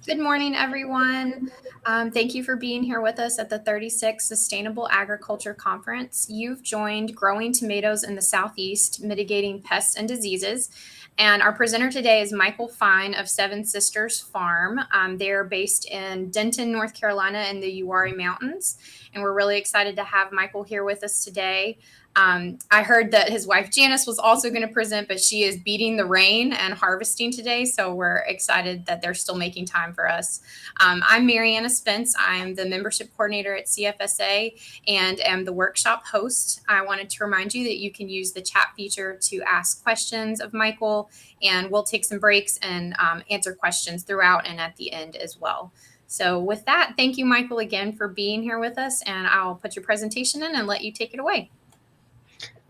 Good morning, everyone. Thank you for being here with us at the 36th Sustainable Agriculture Conference. You've joined Growing Tomatoes in the Southeast, Mitigating Pests and Diseases. And our presenter today is Michael Fine of Seven Sisters Farm. They're based in Denton, North Carolina in the Uwharrie Mountains. And we're really excited to have Michael here with us today. I heard that his wife Janice was also going to present, but she is beating the rain and harvesting today. So we're excited that they're still making time for us. I'm Mariana Spence. I'm the membership coordinator at CFSA and am the workshop host. I wanted to remind you that you can use the chat feature to ask questions of Michael, and we'll take some breaks and answer questions throughout and at the end as well. So with that, thank you, Michael, again for being here with us, and I'll put your presentation in and let you take it away.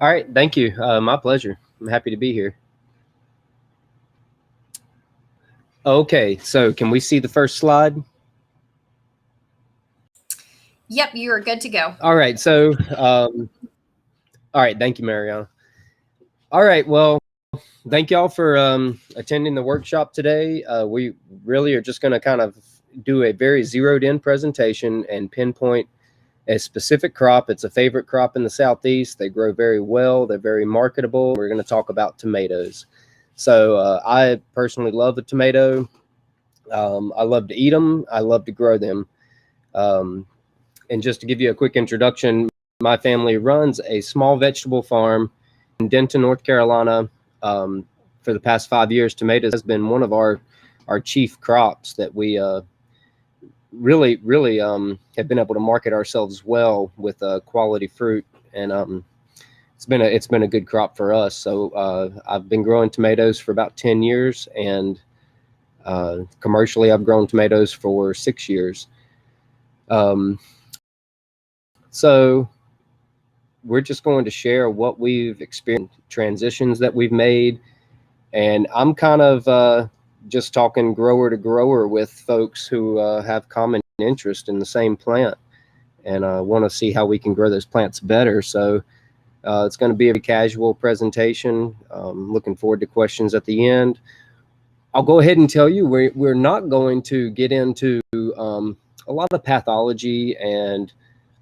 All right, thank you. My pleasure. I'm happy to be here. Okay, so can we see the first slide? Yep, you are good to go. All right, so, all right, thank you, Mariana. All right, well, thank y'all for attending the workshop today. We really are just going to kind of do a very zeroed in presentation and pinpoint a specific crop. It's a favorite crop in the Southeast. They grow very well. They're very marketable. We're going to talk about tomatoes. So I personally love a tomato. I love to eat them. I love to grow them. And just to give you a quick introduction, my family runs a small vegetable farm in Denton, North Carolina. For the past 5 years, tomatoes has been one of our chief crops that we really have been able to market ourselves well with quality fruit, and it's been a good crop for us. So I've been growing tomatoes for about 10 years, and commercially I've grown tomatoes for 6 years. So we're just going to share what we've experienced, transitions that we've made, and I'm kind of just talking grower to grower with folks who have common interest in the same plant and want to see how we can grow those plants better. So it's going to be a casual presentation. Looking forward to questions at the end. I'll go ahead and tell you we're not going to get into a lot of pathology and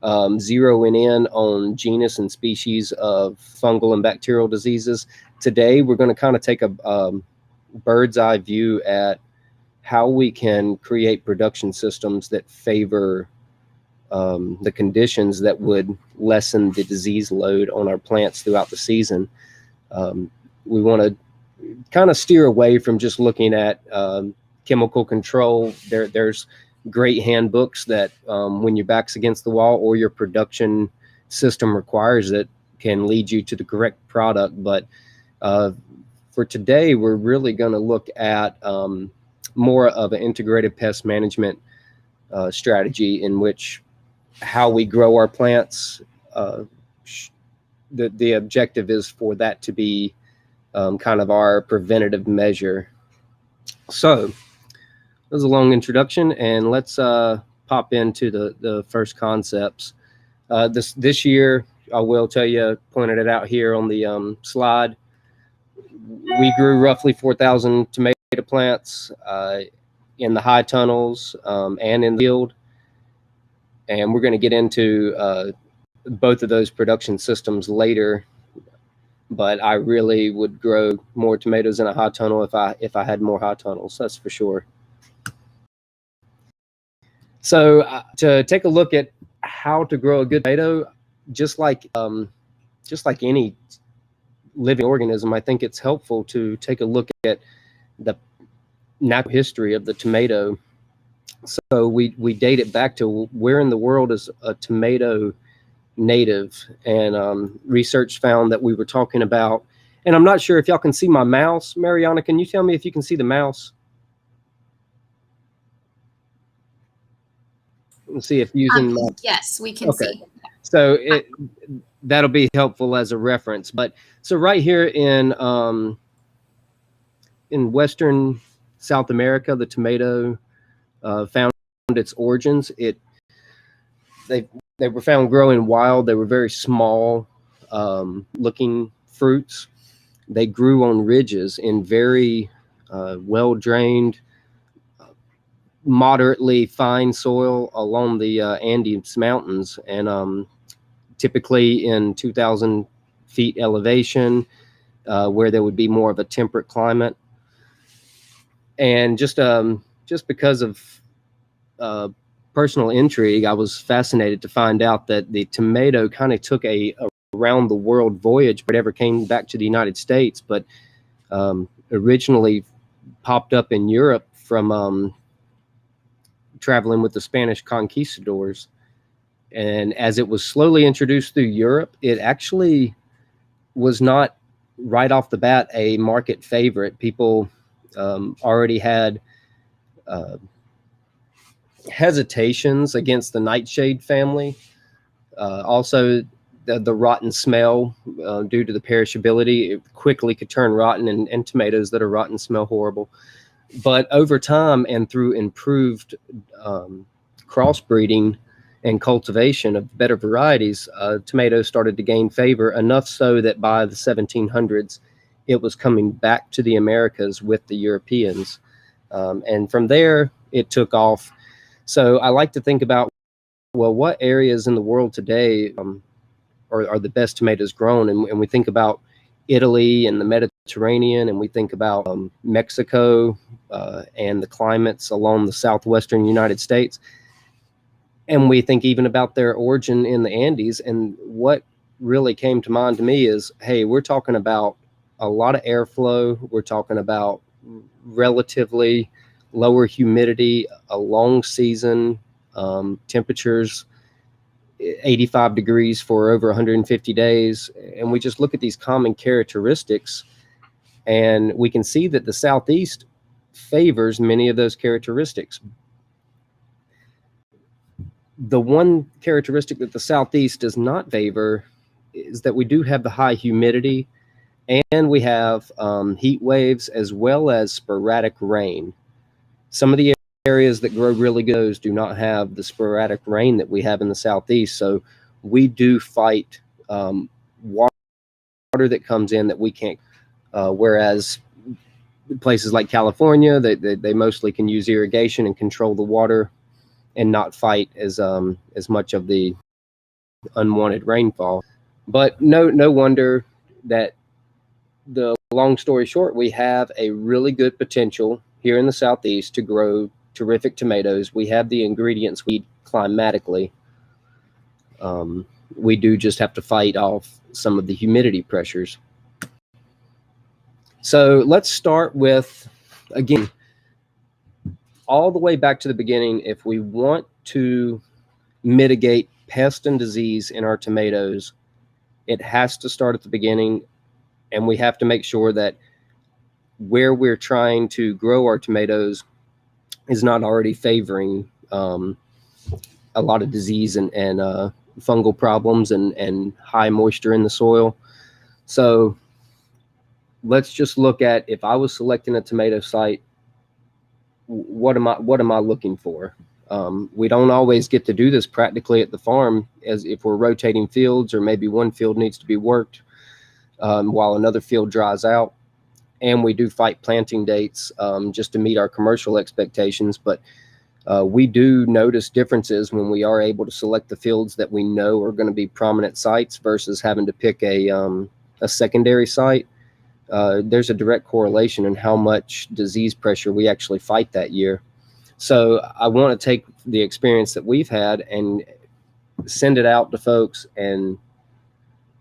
zeroing in on genus and species of fungal and bacterial diseases. Today, we're going to kind of take a bird's eye view at how we can create production systems that favor the conditions that would lessen the disease load on our plants throughout the season. We want to kind of steer away from just looking at chemical control. There's great handbooks that when your back's against the wall or your production system requires it, can lead you to the correct product. But for today, we're really going to look at more of an integrated pest management strategy in which how we grow our plants. The objective is for that to be kind of our preventative measure. So that was a long introduction, and let's pop into the first concepts. This year, I will tell you, pointed it out here on the slide, we grew roughly 4,000 tomato plants in the high tunnels and in the field. And we're going to get into both of those production systems later. But I really would grow more tomatoes in a high tunnel if I had more high tunnels, that's for sure. So to take a look at how to grow a good tomato, just like any living organism, I think it's helpful to take a look at the natural history of the tomato. So we date it back to where in the world is a tomato native, and research found that we were talking about, and I'm not sure if y'all can see my mouse. Mariana, can you tell me if you can see the mouse? Let's see if using yes, we can see. So that'll be helpful as a reference. But so right here in Western South America, the tomato found its origins. They were found growing wild. They were very small looking fruits. They grew on ridges in very well drained, moderately fine soil along the Andes Mountains, and typically in 2,000 feet elevation, where there would be more of a temperate climate. And just because of personal intrigue, I was fascinated to find out that the tomato kind of took a around the world voyage, but never came back to the United States, but originally popped up in Europe from traveling with the Spanish conquistadors. And as it was slowly introduced through Europe, it actually was not right off the bat a market favorite. People already had hesitations against the nightshade family. Also, the rotten smell due to the perishability, it quickly could turn rotten, and tomatoes that are rotten smell horrible. But over time and through improved crossbreeding and cultivation of better varieties, tomatoes started to gain favor, enough so that by the 1700s, it was coming back to the Americas with the Europeans. And from there, it took off. So I like to think about, well, what areas in the world today are the best tomatoes grown? And we think about Italy and the Mediterranean, and we think about Mexico and the climates along the southwestern United States. And we think even about their origin in the Andes. And what really came to mind to me is, hey, we're talking about a lot of airflow. We're talking about relatively lower humidity, a long season, temperatures 85 degrees for over 150 days. And we just look at these common characteristics, and we can see that the Southeast favors many of those characteristics. The one characteristic that the Southeast does not favor is that we do have the high humidity, and we have heat waves as well as sporadic rain. Some of the areas that grow really good do not have the sporadic rain that we have in the Southeast. So we do fight water that comes in that we can't, whereas places like California, they mostly can use irrigation and control the water and not fight as much of the unwanted rainfall. But no wonder that, the long story short, we have a really good potential here in the Southeast to grow terrific tomatoes. We have the ingredients we need climatically. We do just have to fight off some of the humidity pressures. So let's start with, again, all the way back to the beginning. If we want to mitigate pest and disease in our tomatoes, it has to start at the beginning, and we have to make sure that where we're trying to grow our tomatoes is not already favoring a lot of disease and fungal problems and high moisture in the soil. So let's just look at, if I was selecting a tomato site, what am I looking for? We don't always get to do this practically at the farm, as if we're rotating fields, or maybe one field needs to be worked while another field dries out. And we do fight planting dates just to meet our commercial expectations. But we do notice differences when we are able to select the fields that we know are going to be prominent sites versus having to pick a secondary site. There's a direct correlation in how much disease pressure we actually fight that year. So I want to take the experience that we've had and send it out to folks and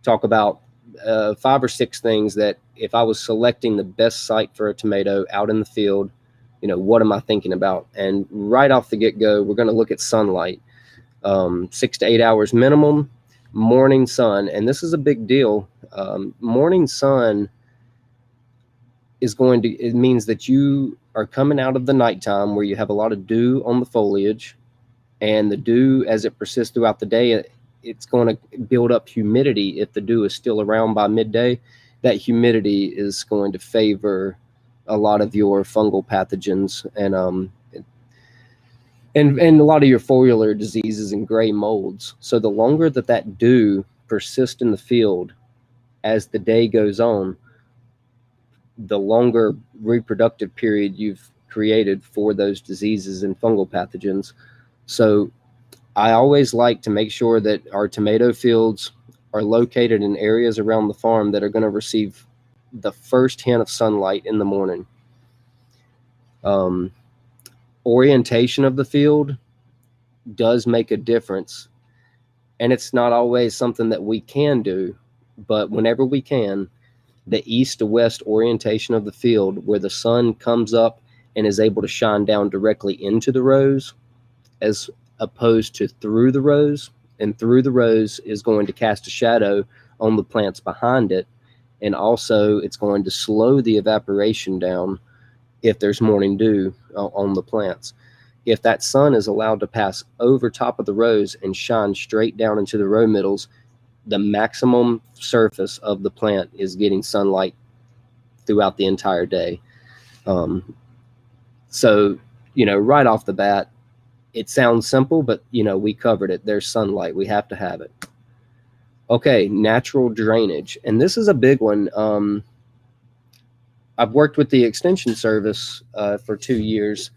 talk about 5 or 6 things that, if I was selecting the best site for a tomato out in the field, what am I thinking about? And right off the get-go, we're going to look at sunlight. 6 to 8 hours minimum, morning sun. And this is a big deal. Morning sun it means that you are coming out of the nighttime where you have a lot of dew on the foliage, and the dew, as it persists throughout the day, it's going to build up humidity. If the dew is still around by midday, that humidity is going to favor a lot of your fungal pathogens and a lot of your foliar diseases and gray molds. So the longer that dew persists in the field as the day goes on, the longer reproductive period you've created for those diseases and fungal pathogens. So I always like to make sure that our tomato fields are located in areas around the farm that are going to receive the first hint of sunlight in the morning. Orientation of the field does make a difference, and it's not always something that we can do, but whenever we can, the east to west orientation of the field where the sun comes up and is able to shine down directly into the rows as opposed to through the rows, and through the rows is going to cast a shadow on the plants behind it, and also it's going to slow the evaporation down if there's morning dew on the plants. If that sun is allowed to pass over top of the rows and shine straight down into the row middles, the maximum surface of the plant is getting sunlight throughout the entire day. So, right off the bat, it sounds simple, but, we covered it. There's sunlight. We have to have it. Okay, natural drainage. And this is a big one. I've worked with the Extension Service for 2 years,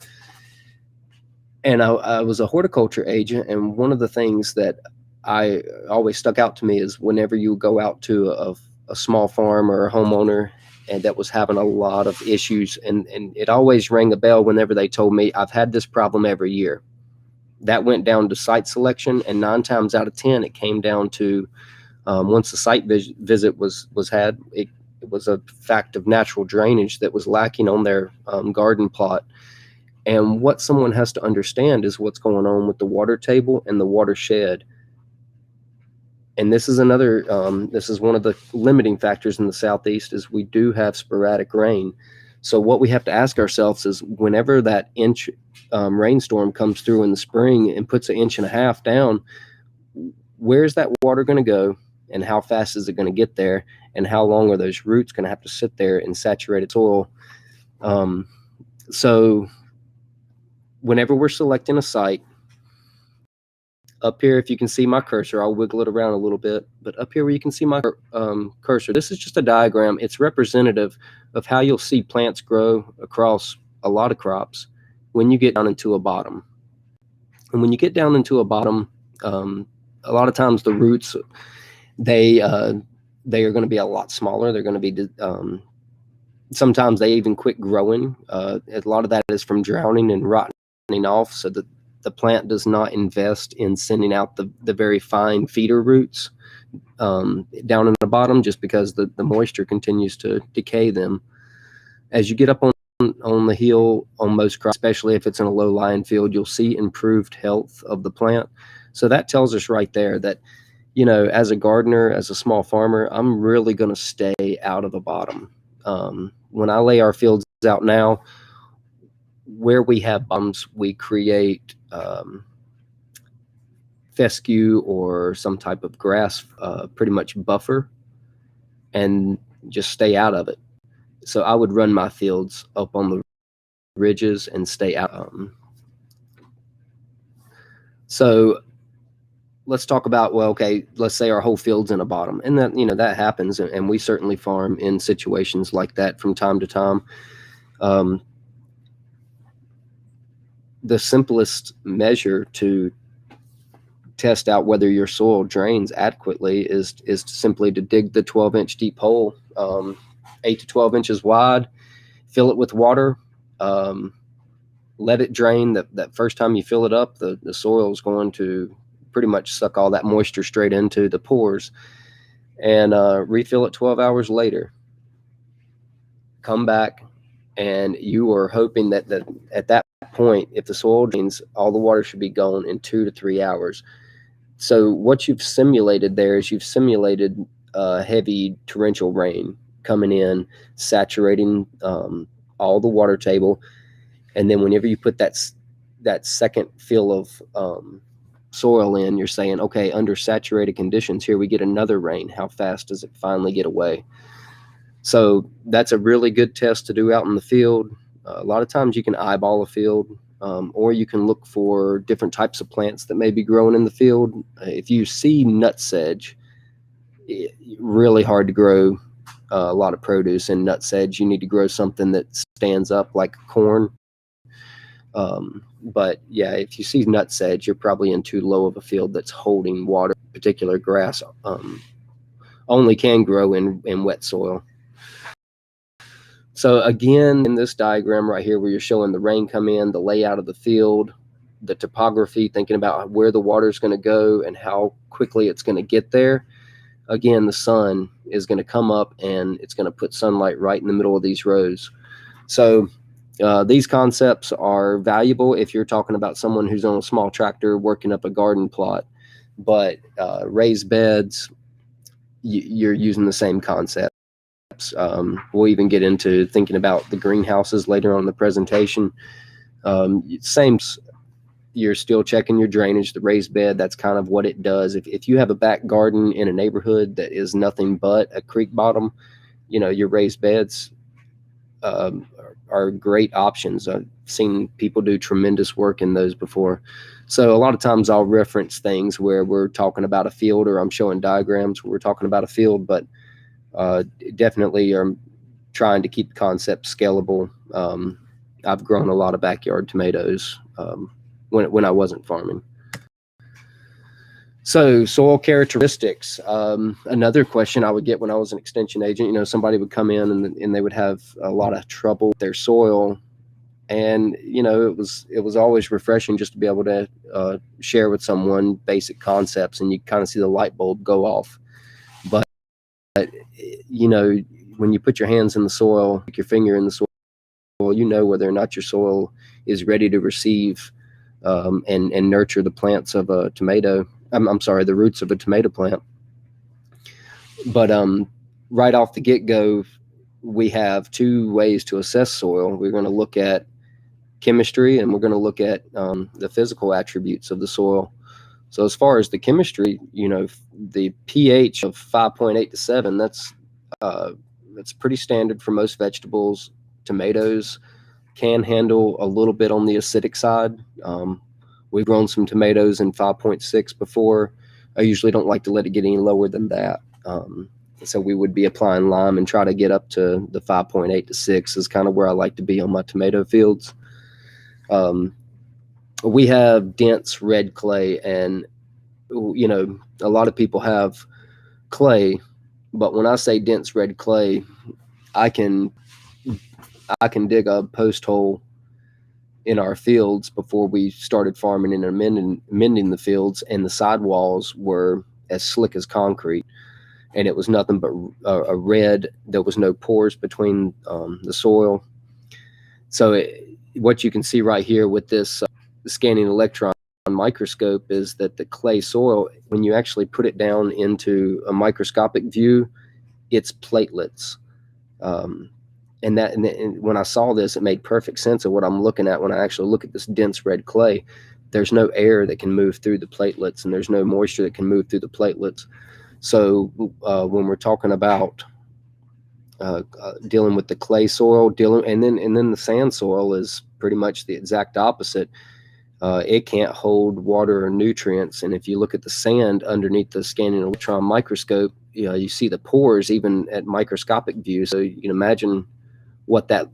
and I was a horticulture agent. And one of the things that I always stuck out to me is whenever you go out to a small farm or a homeowner and that was having a lot of issues, and it always rang a bell whenever they told me, I've had this problem every year. That went down to site selection, and 9 times out of 10, it came down to once the site visit was had, it was a fact of natural drainage that was lacking on their garden plot. And what someone has to understand is what's going on with the water table and the watershed. And this is another, this is one of the limiting factors in the Southeast, is we do have sporadic rain. So what we have to ask ourselves is, whenever that inch rainstorm comes through in the spring and puts 1.5 inches down, where's that water going to go, and how fast is it going to get there, and how long are those roots going to have to sit there in saturated soil? So whenever we're selecting a site, up here, if you can see my cursor, I'll wiggle it around a little bit, but up here where you can see my cursor, this is just a diagram. It's representative of how you'll see plants grow across a lot of crops when you get down into a bottom. And when you get down into a bottom, a lot of times the roots, they are going to be a lot smaller. They're going to be, sometimes they even quit growing. A lot of that is from drowning and rotting off, so that the plant does not invest in sending out the very fine feeder roots down in the bottom, just because the moisture continues to decay them. As you get up on the hill on most crops, especially if it's in a low-lying field, you'll see improved health of the plant. So that tells us right there that, as a gardener, as a small farmer, I'm really going to stay out of the bottom. When I lay our fields out now, where we have bottoms, we create fescue or some type of grass, pretty much buffer, and just stay out of it. So I would run my fields up on the ridges and stay out. So let's talk about, well, okay, let's say our whole field's in a bottom, and that happens, and we certainly farm in situations like that from time to time. The simplest measure to test out whether your soil drains adequately is simply to dig the 12-inch deep hole, 8 to 12 inches wide, fill it with water, let it drain. That first time you fill it up, the soil is going to pretty much suck all that moisture straight into the pores, and refill it 12 hours later. Come back, and you are hoping that at that point, if the soil drains, all the water should be gone in 2 to 3 hours. So what you've simulated there is you've simulated heavy torrential rain coming in, saturating all the water table, and then whenever you put that second fill of soil in, you're saying, okay, under saturated conditions, here we get another rain. How fast does it finally get away? So that's a really good test to do out in the field. A lot of times you can eyeball a field, or you can look for different types of plants that may be growing in the field. If you see nutsedge, really hard to grow a lot of produce in nutsedge. You need to grow something that stands up like corn. But yeah, if you see nutsedge, you're probably in too low of a field that's holding water. Particular grass only can grow in wet soil. So again, in this diagram right here where you're showing the rain come in, the layout of the field, the topography, thinking about where the water is going to go and how quickly it's going to get there. Again, the sun is going to come up and it's going to put sunlight right in the middle of these rows. So these concepts are valuable if you're talking about someone who's on a small tractor working up a garden plot. But raised beds, you're using the same concepts. We'll even get into thinking about the greenhouses later on in the presentation. Same, you're still checking your drainage. The raised bed, that's kind of what it does. If you have a back garden in a neighborhood that is nothing but a creek bottom, your raised beds are great options. I've seen people do tremendous work in those before. So a lot of times I'll reference things where we're talking about a field, or I'm showing diagrams where we're talking about a field, but definitely are trying to keep the concept scalable. I've grown a lot of backyard tomatoes when I wasn't farming. So soil characteristics. Another question I would get when I was an extension agent, somebody would come in and they would have a lot of trouble with their soil. And, it was always refreshing just to be able to share with someone basic concepts, and you kind of see the light bulb go off. But, when you put your hands in the soil, your finger in the soil, whether or not your soil is ready to receive and nurture the plants of a tomato. I'm sorry, the roots of a tomato plant. But right off the get-go, we have two ways to assess soil. We're going to look at chemistry, and we're going to look at the physical attributes of the soil. So as far as the chemistry, the pH of 5.8 to 7, that's pretty standard for most vegetables. Tomatoes can handle a little bit on the acidic side. We've grown some tomatoes in 5.6 before. I usually don't like to let it get any lower than that. So we would be applying lime and try to get up to the 5.8 to 6 is kind of where I like to be on my tomato fields. We have dense red clay, and a lot of people have clay, but when I say dense red clay, I can dig a post hole in our fields before we started farming and amending the fields, and the sidewalls were as slick as concrete, and it was nothing but a red. There was no pores between the soil. So what you can see right here with this scanning electron microscope is that the clay soil, when you actually put it down into a microscopic view, it's platelets. And when I saw this, it made perfect sense of what I'm looking at when I actually look at this dense red clay. There's no air that can move through the platelets, and there's no moisture that can move through the platelets. So when we're talking about dealing with the clay soil, and then the sand soil is pretty much the exact opposite. It can't hold water or nutrients, and if you look at the sand underneath the scanning electron microscope, you see the pores even at microscopic view. So you can imagine what that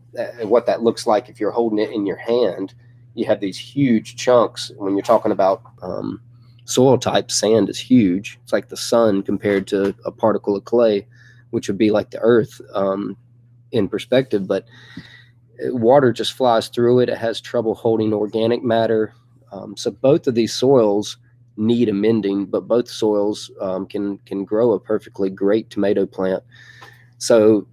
looks like if you're holding it in your hand. You have these huge chunks. When you're talking about soil type, sand is huge. It's like the sun compared to a particle of clay, which would be like the earth in perspective. But water just flies through it. It has trouble holding organic matter. So both of these soils need amending, but both soils can grow a perfectly great tomato plant. So,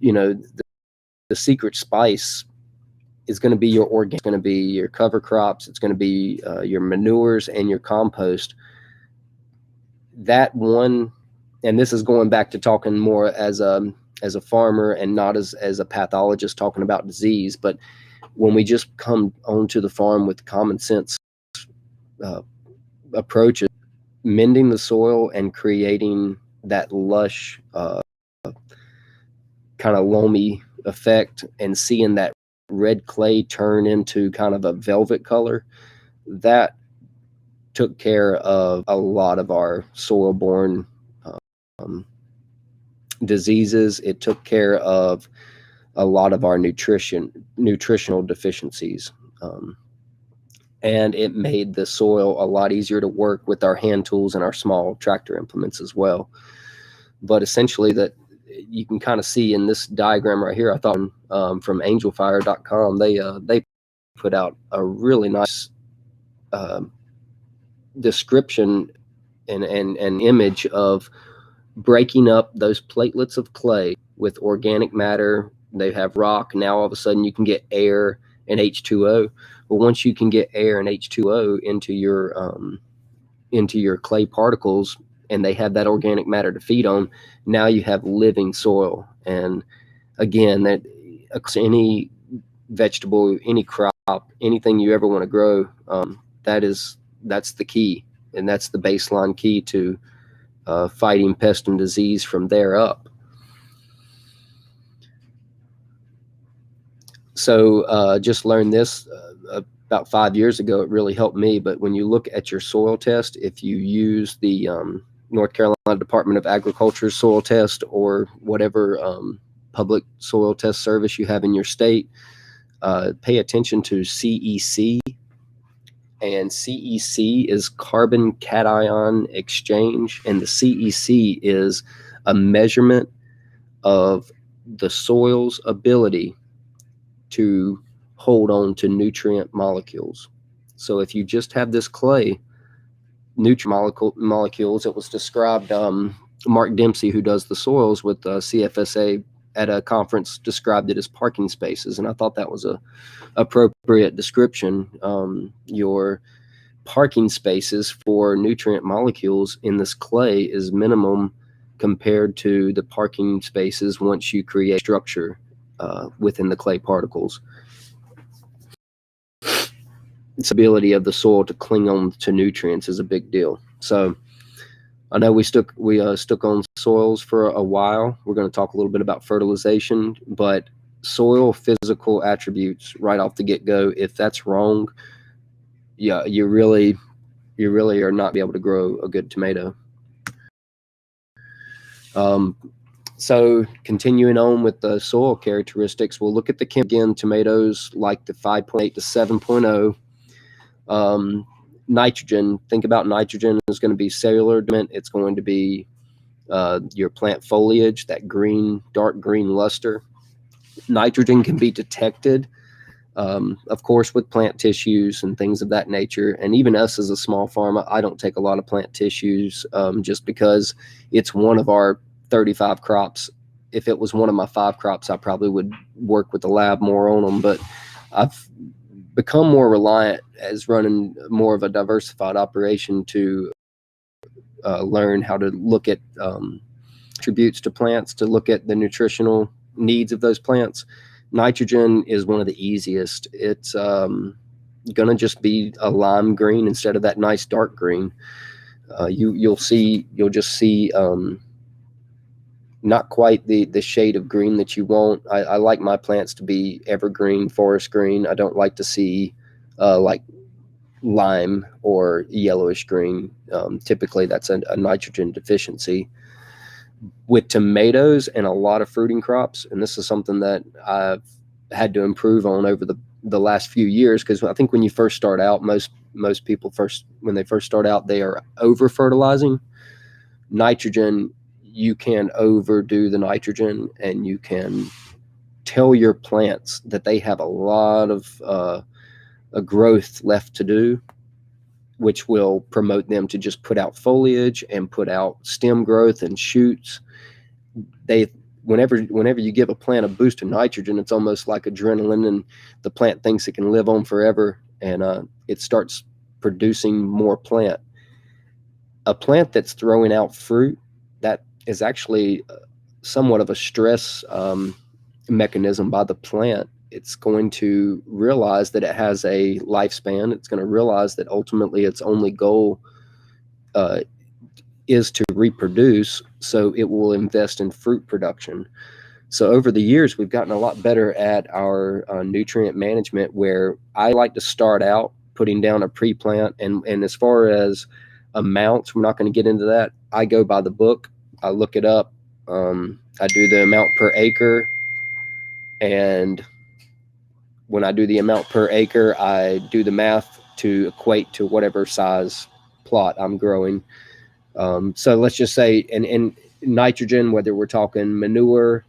the secret spice is going to be your organic, it's going to be your cover crops, it's going to be your manures and your compost. That one, and this is going back to talking more as a farmer and not as a pathologist talking about disease, but when we just come onto the farm with common sense approaches, mending the soil and creating that lush kind of loamy effect, and seeing that red clay turn into kind of a velvet color, that took care of a lot of our soil-borne diseases. It took care of a lot of our nutritional deficiencies. and it made the soil a lot easier to work with our hand tools and our small tractor implements as well. But essentially, that you can kind of see in this diagram right here, I thought from angelfire.com, they put out a really nice description and image of breaking up those platelets of clay with organic matter. They have rock. Now all of a sudden you can get air and H2O. Well, once you can get air and H2O into your clay particles, and they have that organic matter to feed on, now you have living soil. And again, that any vegetable, any crop, anything you ever want to grow, that's the key, and that's the baseline key to fighting pest and disease from there up. So just learned this about 5 years ago. It really helped me. But when you look at your soil test, if you use the North Carolina Department of Agriculture's soil test, or whatever public soil test service you have in your state, pay attention to CEC. And CEC is carbon cation exchange, and the CEC is a measurement of the soil's ability to hold on to nutrient molecules. So if you just have this clay, nutrient molecules, it was described, Mark Dempsey, who does the soils with CFSA, at a conference, described it as parking spaces, and I thought that was a appropriate description. Your parking spaces for nutrient molecules in this clay is minimum compared to the parking spaces once you create structure within the clay particles. Its ability of the soil to cling on to nutrients is a big deal. So I know we stuck on soils for a while. We're going to talk a little bit about fertilization, but soil physical attributes right off the get-go, if that's wrong, yeah, you really are not be able to grow a good tomato. So continuing on with the soil characteristics, we'll look at the again, tomatoes like the 5.8 to 7.0. Nitrogen, think about nitrogen is going to be cellular. It's going to be your plant foliage, that green, dark green luster. Nitrogen can be detected, of course, with plant tissues and things of that nature. And even us as a small farmer, I don't take a lot of plant tissues just because it's one of our 35 crops. If it was one of my 5 crops, I probably would work with the lab more on them. But I've become more reliant as running more of a diversified operation to learn how to look at attributes to plants, to look at the nutritional needs of those plants. Nitrogen is one of the easiest. It's going to just be a lime green instead of that nice dark green. You'll just see not quite the shade of green that you want. I like my plants to be evergreen, forest green. I don't like to see like lime or yellowish green. Typically that's a nitrogen deficiency. With tomatoes and a lot of fruiting crops, and this is something that I've had to improve on over the last few years, because I think when you first start out, most people when they first start out, they are over fertilizing. Nitrogen, you can overdo the nitrogen, and you can tell your plants that they have a lot of a growth left to do, which will promote them to just put out foliage and put out stem growth and shoots. Whenever you give a plant a boost of nitrogen, it's almost like adrenaline, and the plant thinks it can live on forever, and it starts producing more plant. A plant that's throwing out fruit, that is actually somewhat of a stress mechanism by the plant. It's going to realize that it has a lifespan. It's going to realize that ultimately its only goal is to reproduce, so it will invest in fruit production. So over the years, we've gotten a lot better at our nutrient management, where I like to start out putting down a pre-plant. And as far as amounts, we're not going to get into that. I go by the book. I look it up. I do the amount per acre. And when I do the amount per acre, I do the math to equate to whatever size plot I'm growing. So let's just say in nitrogen, whether we're talking manure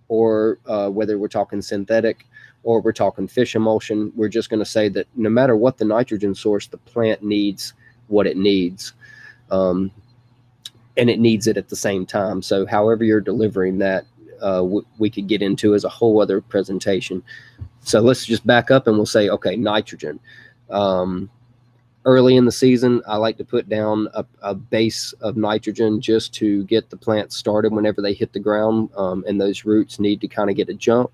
or whether we're talking synthetic or we're talking fish emulsion, we're just going to say that no matter what the nitrogen source, the plant needs what it needs. And it needs it at the same time. So however you're delivering that, we could get into as a whole other presentation. So let's just back up and we'll say, okay, nitrogen. Early in the season, I like to put down a base of nitrogen just to get the plants started whenever they hit the ground, and those roots need to kind of get a jump.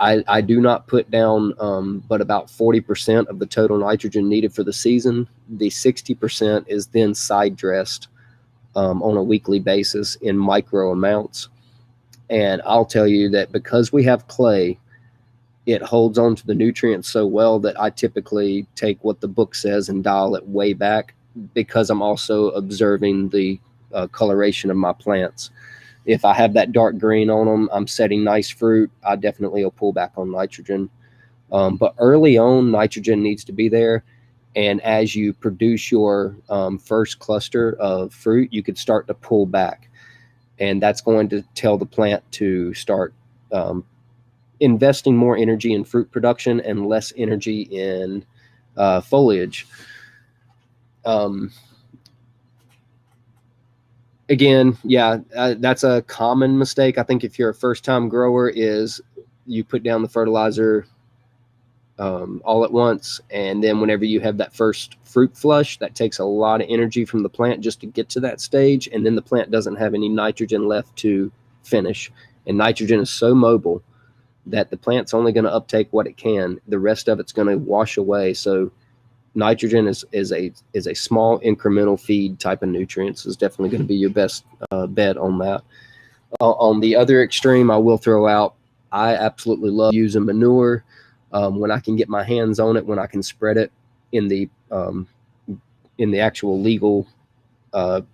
I do not put down but about 40% of the total nitrogen needed for the season. The 60% is then side dressed on a weekly basis in micro amounts. And I'll tell you that because we have clay, it holds on to the nutrients so well that I typically take what the book says and dial it way back, because I'm also observing the coloration of my plants. If I have that dark green on them, I'm setting nice fruit, I definitely will pull back on nitrogen. But early on, nitrogen needs to be there. And as you produce your first cluster of fruit, you could start to pull back. And that's going to tell the plant to start investing more energy in fruit production and less energy in foliage. Again, yeah, that's a common mistake. I think if you're a first-time grower, is you put down the fertilizer all at once, and then whenever you have that first fruit flush, that takes a lot of energy from the plant just to get to that stage, and then the plant doesn't have any nitrogen left to finish. And nitrogen is so mobile that the plant's only going to uptake what it can. The rest of it's going to wash away. So nitrogen is a small incremental feed type of nutrients, is definitely going to be your best bet on that. On the other extreme, I will throw out, I absolutely love using manure when I can get my hands on it, when I can spread it in the actual legal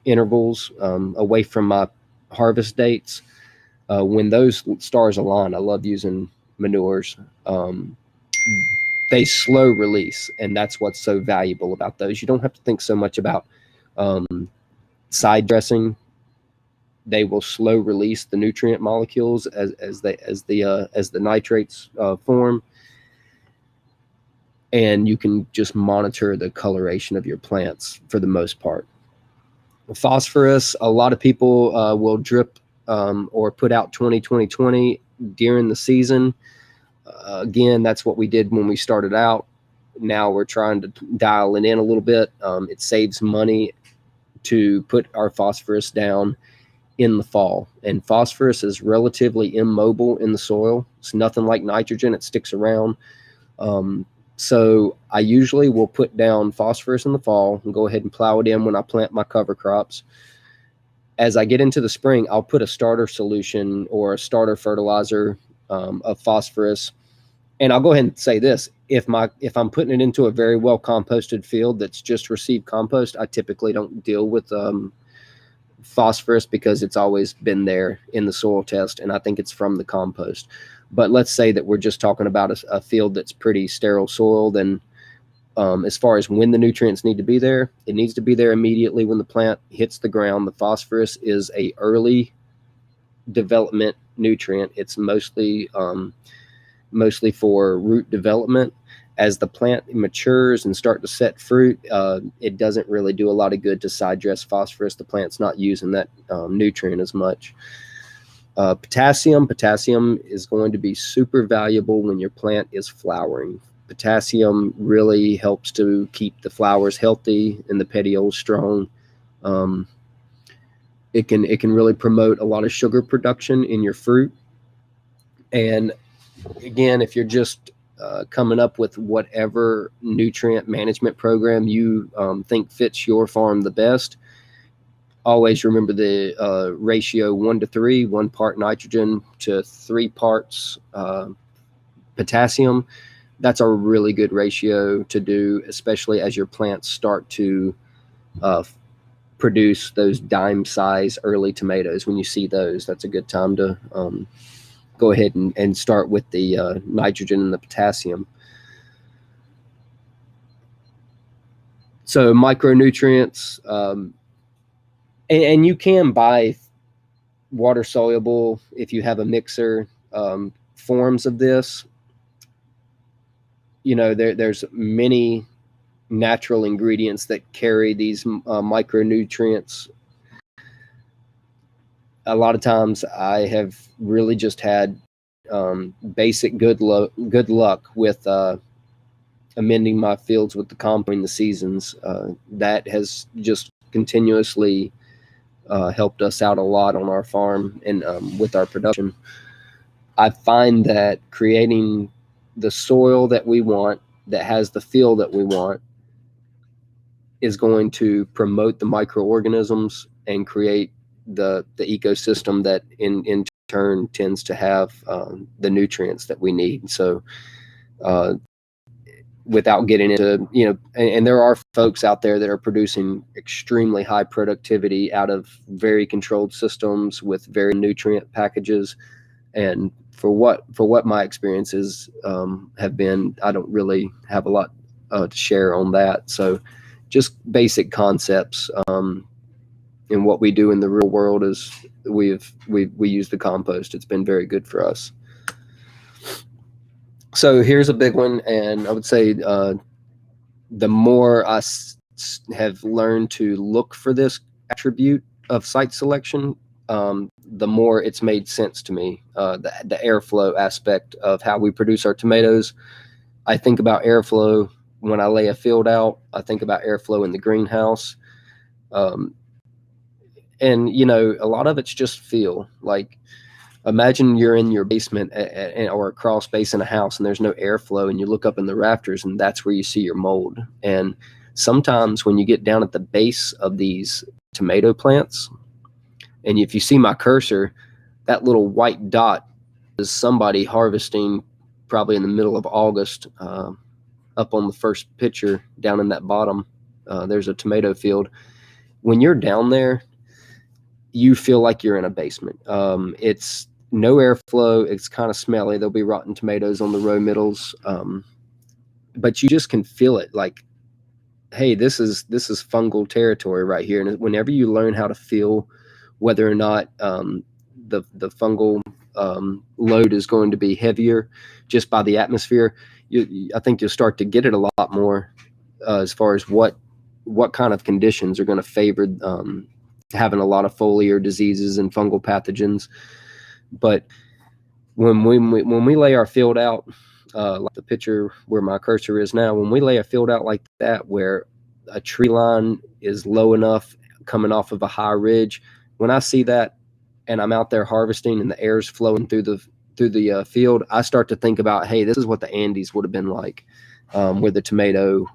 intervals away from my harvest dates. When those stars align, I love using manures. They slow release, and that's what's so valuable about those. You don't have to think so much about side dressing. They will slow release the nutrient molecules as the nitrates form, and you can just monitor the coloration of your plants for the most part. Phosphorus, a lot of people will drip or put out 20-20-20 during the season. Again, that's what we did when we started out. Now we're trying to dial it in a little bit. It saves money to put our phosphorus down in the fall. And phosphorus is relatively immobile in the soil. It's nothing like nitrogen. It sticks around. So I usually will put down phosphorus in the fall and go ahead and plow it in when I plant my cover crops. As I get into the spring, I'll put a starter solution or a starter fertilizer of phosphorus. And I'll go ahead and say this: if I'm putting it into a very well composted field that's just received compost, I typically don't deal with phosphorus, because it's always been there in the soil test, and I think it's from the compost. But let's say that we're just talking about a field that's pretty sterile soil, then as far as when the nutrients need to be there, it needs to be there immediately when the plant hits the ground. The phosphorus is a early development nutrient. It's mostly for root development. As the plant matures and start to set fruit, it doesn't really do a lot of good to side dress phosphorus. The plant's not using that nutrient as much. Potassium is going to be super valuable when your plant is flowering. Potassium really helps to keep the flowers healthy and the petioles strong. It can really promote a lot of sugar production in your fruit. And again, if you're just coming up with whatever nutrient management program you think fits your farm the best, always remember the ratio 1-to-3, 1 part nitrogen to 3 parts potassium. That's a really good ratio to do, especially as your plants start to produce those dime size early tomatoes. When you see those, that's a good time to go ahead and start with the nitrogen and the potassium. So micronutrients, and you can buy water soluble if you have a mixer, forms of this. There's many natural ingredients that carry these micronutrients. A lot of times I have really just had basic good luck with amending my fields with the compost in the seasons. That has just continuously helped us out a lot on our farm and with our production. I find that creating the soil that we want, that has the feel that we want, is going to promote the microorganisms and create the ecosystem that in turn tends to have the nutrients that we need. So without getting into, and there are folks out there that are producing extremely high productivity out of very controlled systems with very nutrient packages. And for what my experiences have been, I don't really have a lot to share on that. So just basic concepts. And what we do in the real world is we use the compost. It's been very good for us. So here's a big one, and I would say the more I have learned to look for this attribute of site selection, the more it's made sense to me. The airflow aspect of how we produce our tomatoes. I think about airflow when I lay a field out. I think about airflow in the greenhouse. And a lot of it's just feel. Like, imagine you're in your basement or a crawl space in a house and there's no airflow, and you look up in the rafters and that's where you see your mold. And sometimes when you get down at the base of these tomato plants, and if you see my cursor, that little white dot is somebody harvesting probably in the middle of August. Up on the first picture down in that bottom, there's a tomato field. When you're down there, you feel like you're in a basement. It's no airflow. It's kind of smelly. There'll be rotten tomatoes on the row middles. But you just can feel it, like, hey, this is fungal territory right here. And whenever you learn how to feel whether or not the fungal load is going to be heavier just by the atmosphere, I think you'll start to get it a lot more as far as what kind of conditions are going to favor having a lot of foliar diseases and fungal pathogens. But when we lay our field out, like the picture where my cursor is now, when we lay a field out like that, where a tree line is low enough coming off of a high ridge, when I see that and I'm out there harvesting and the air's flowing through the field, I start to think about, hey, this is what the Andes would have been like, where the tomato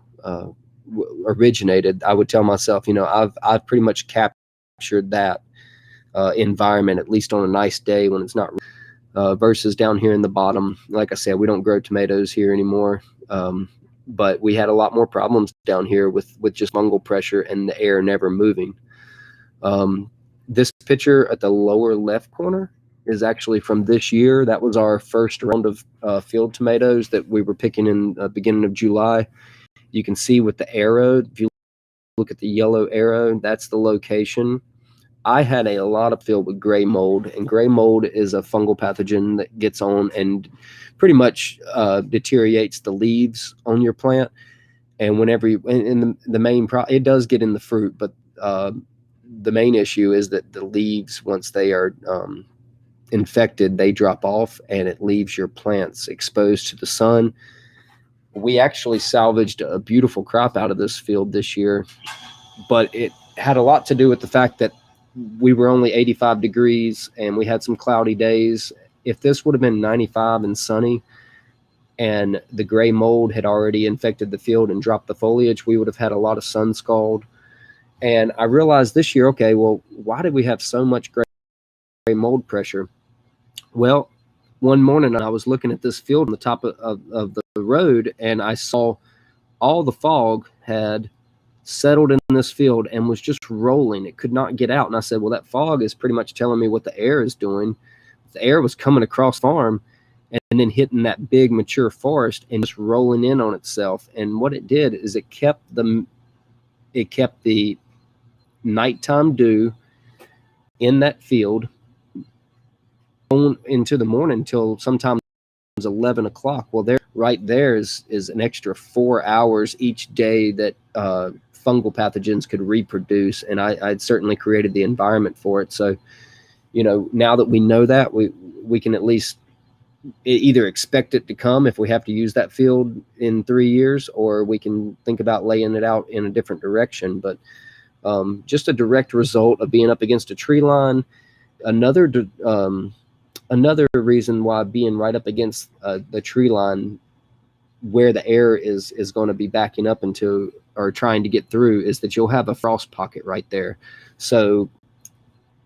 originated. I would tell myself, I've pretty much captured that environment, at least on a nice day when it's not versus down here in the bottom. Like I said, we don't grow tomatoes here anymore, but we had a lot more problems down here with just fungal pressure and the air never moving. This picture at the lower left corner is actually from this year. That was our first round of field tomatoes that we were picking in the beginning of July. You can see with the arrow, if you look at the yellow arrow, that's the location. I had a lot of field with gray mold, and gray mold is a fungal pathogen that gets on and pretty much deteriorates the leaves on your plant. And whenever the main it does get in the fruit, but the main issue is that the leaves, once they are infected, they drop off and it leaves your plants exposed to the sun. We actually salvaged a beautiful crop out of this field this year, but it had a lot to do with the fact that we were only 85 degrees and we had some cloudy days. If this would have been 95 and sunny and the gray mold had already infected the field and dropped the foliage, we would have had a lot of sun scald. And I realized this year, okay, well, why did we have so much gray mold pressure? Well, one morning I was looking at this field on the top of the road, and I saw all the fog had settled in this field and was just rolling. It could not get out. And I said, well, that fog is pretty much telling me what the air is doing. The air was coming across farm and then hitting that big mature forest and just rolling in on itself. And what it did is it kept the it kept the nighttime dew in that field on into the morning until sometimes 11 o'clock. Well, right there is an extra 4 hours each day that fungal pathogens could reproduce, and I'd certainly created the environment for it. So, now that we know that, we can at least either expect it to come if we have to use that field in 3 years, or we can think about laying it out in a different direction. But just a direct result of being up against a tree line. Another reason why being right up against the tree line, where the air is going to be backing up into or trying to get through, is that you'll have a frost pocket right there. So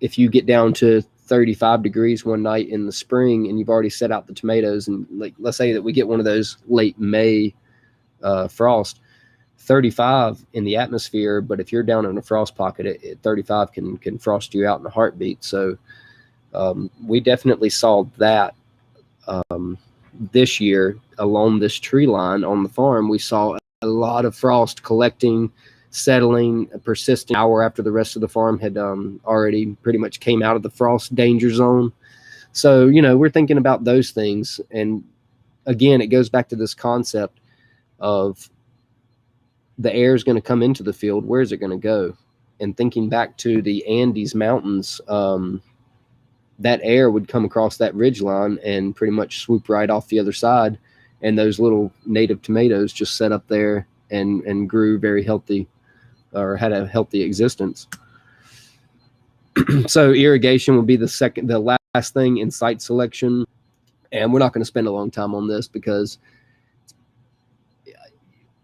if you get down to 35 degrees one night in the spring and you've already set out the tomatoes, and let's say that we get one of those late May frost, 35 in the atmosphere, but if you're down in a frost pocket, 35 can frost you out in a heartbeat. So we definitely saw that this year along this tree line on the farm. We saw a lot of frost collecting, settling, persisting hour after the rest of the farm had already pretty much came out of the frost danger zone. So, we're thinking about those things. And again, it goes back to this concept of the air is going to come into the field. Where is it going to go? And thinking back to the Andes Mountains, that air would come across that ridge line and pretty much swoop right off the other side. And those little native tomatoes just set up there and grew very healthy, or had a healthy existence. So irrigation will be the last thing in site selection. And we're not going to spend a long time on this because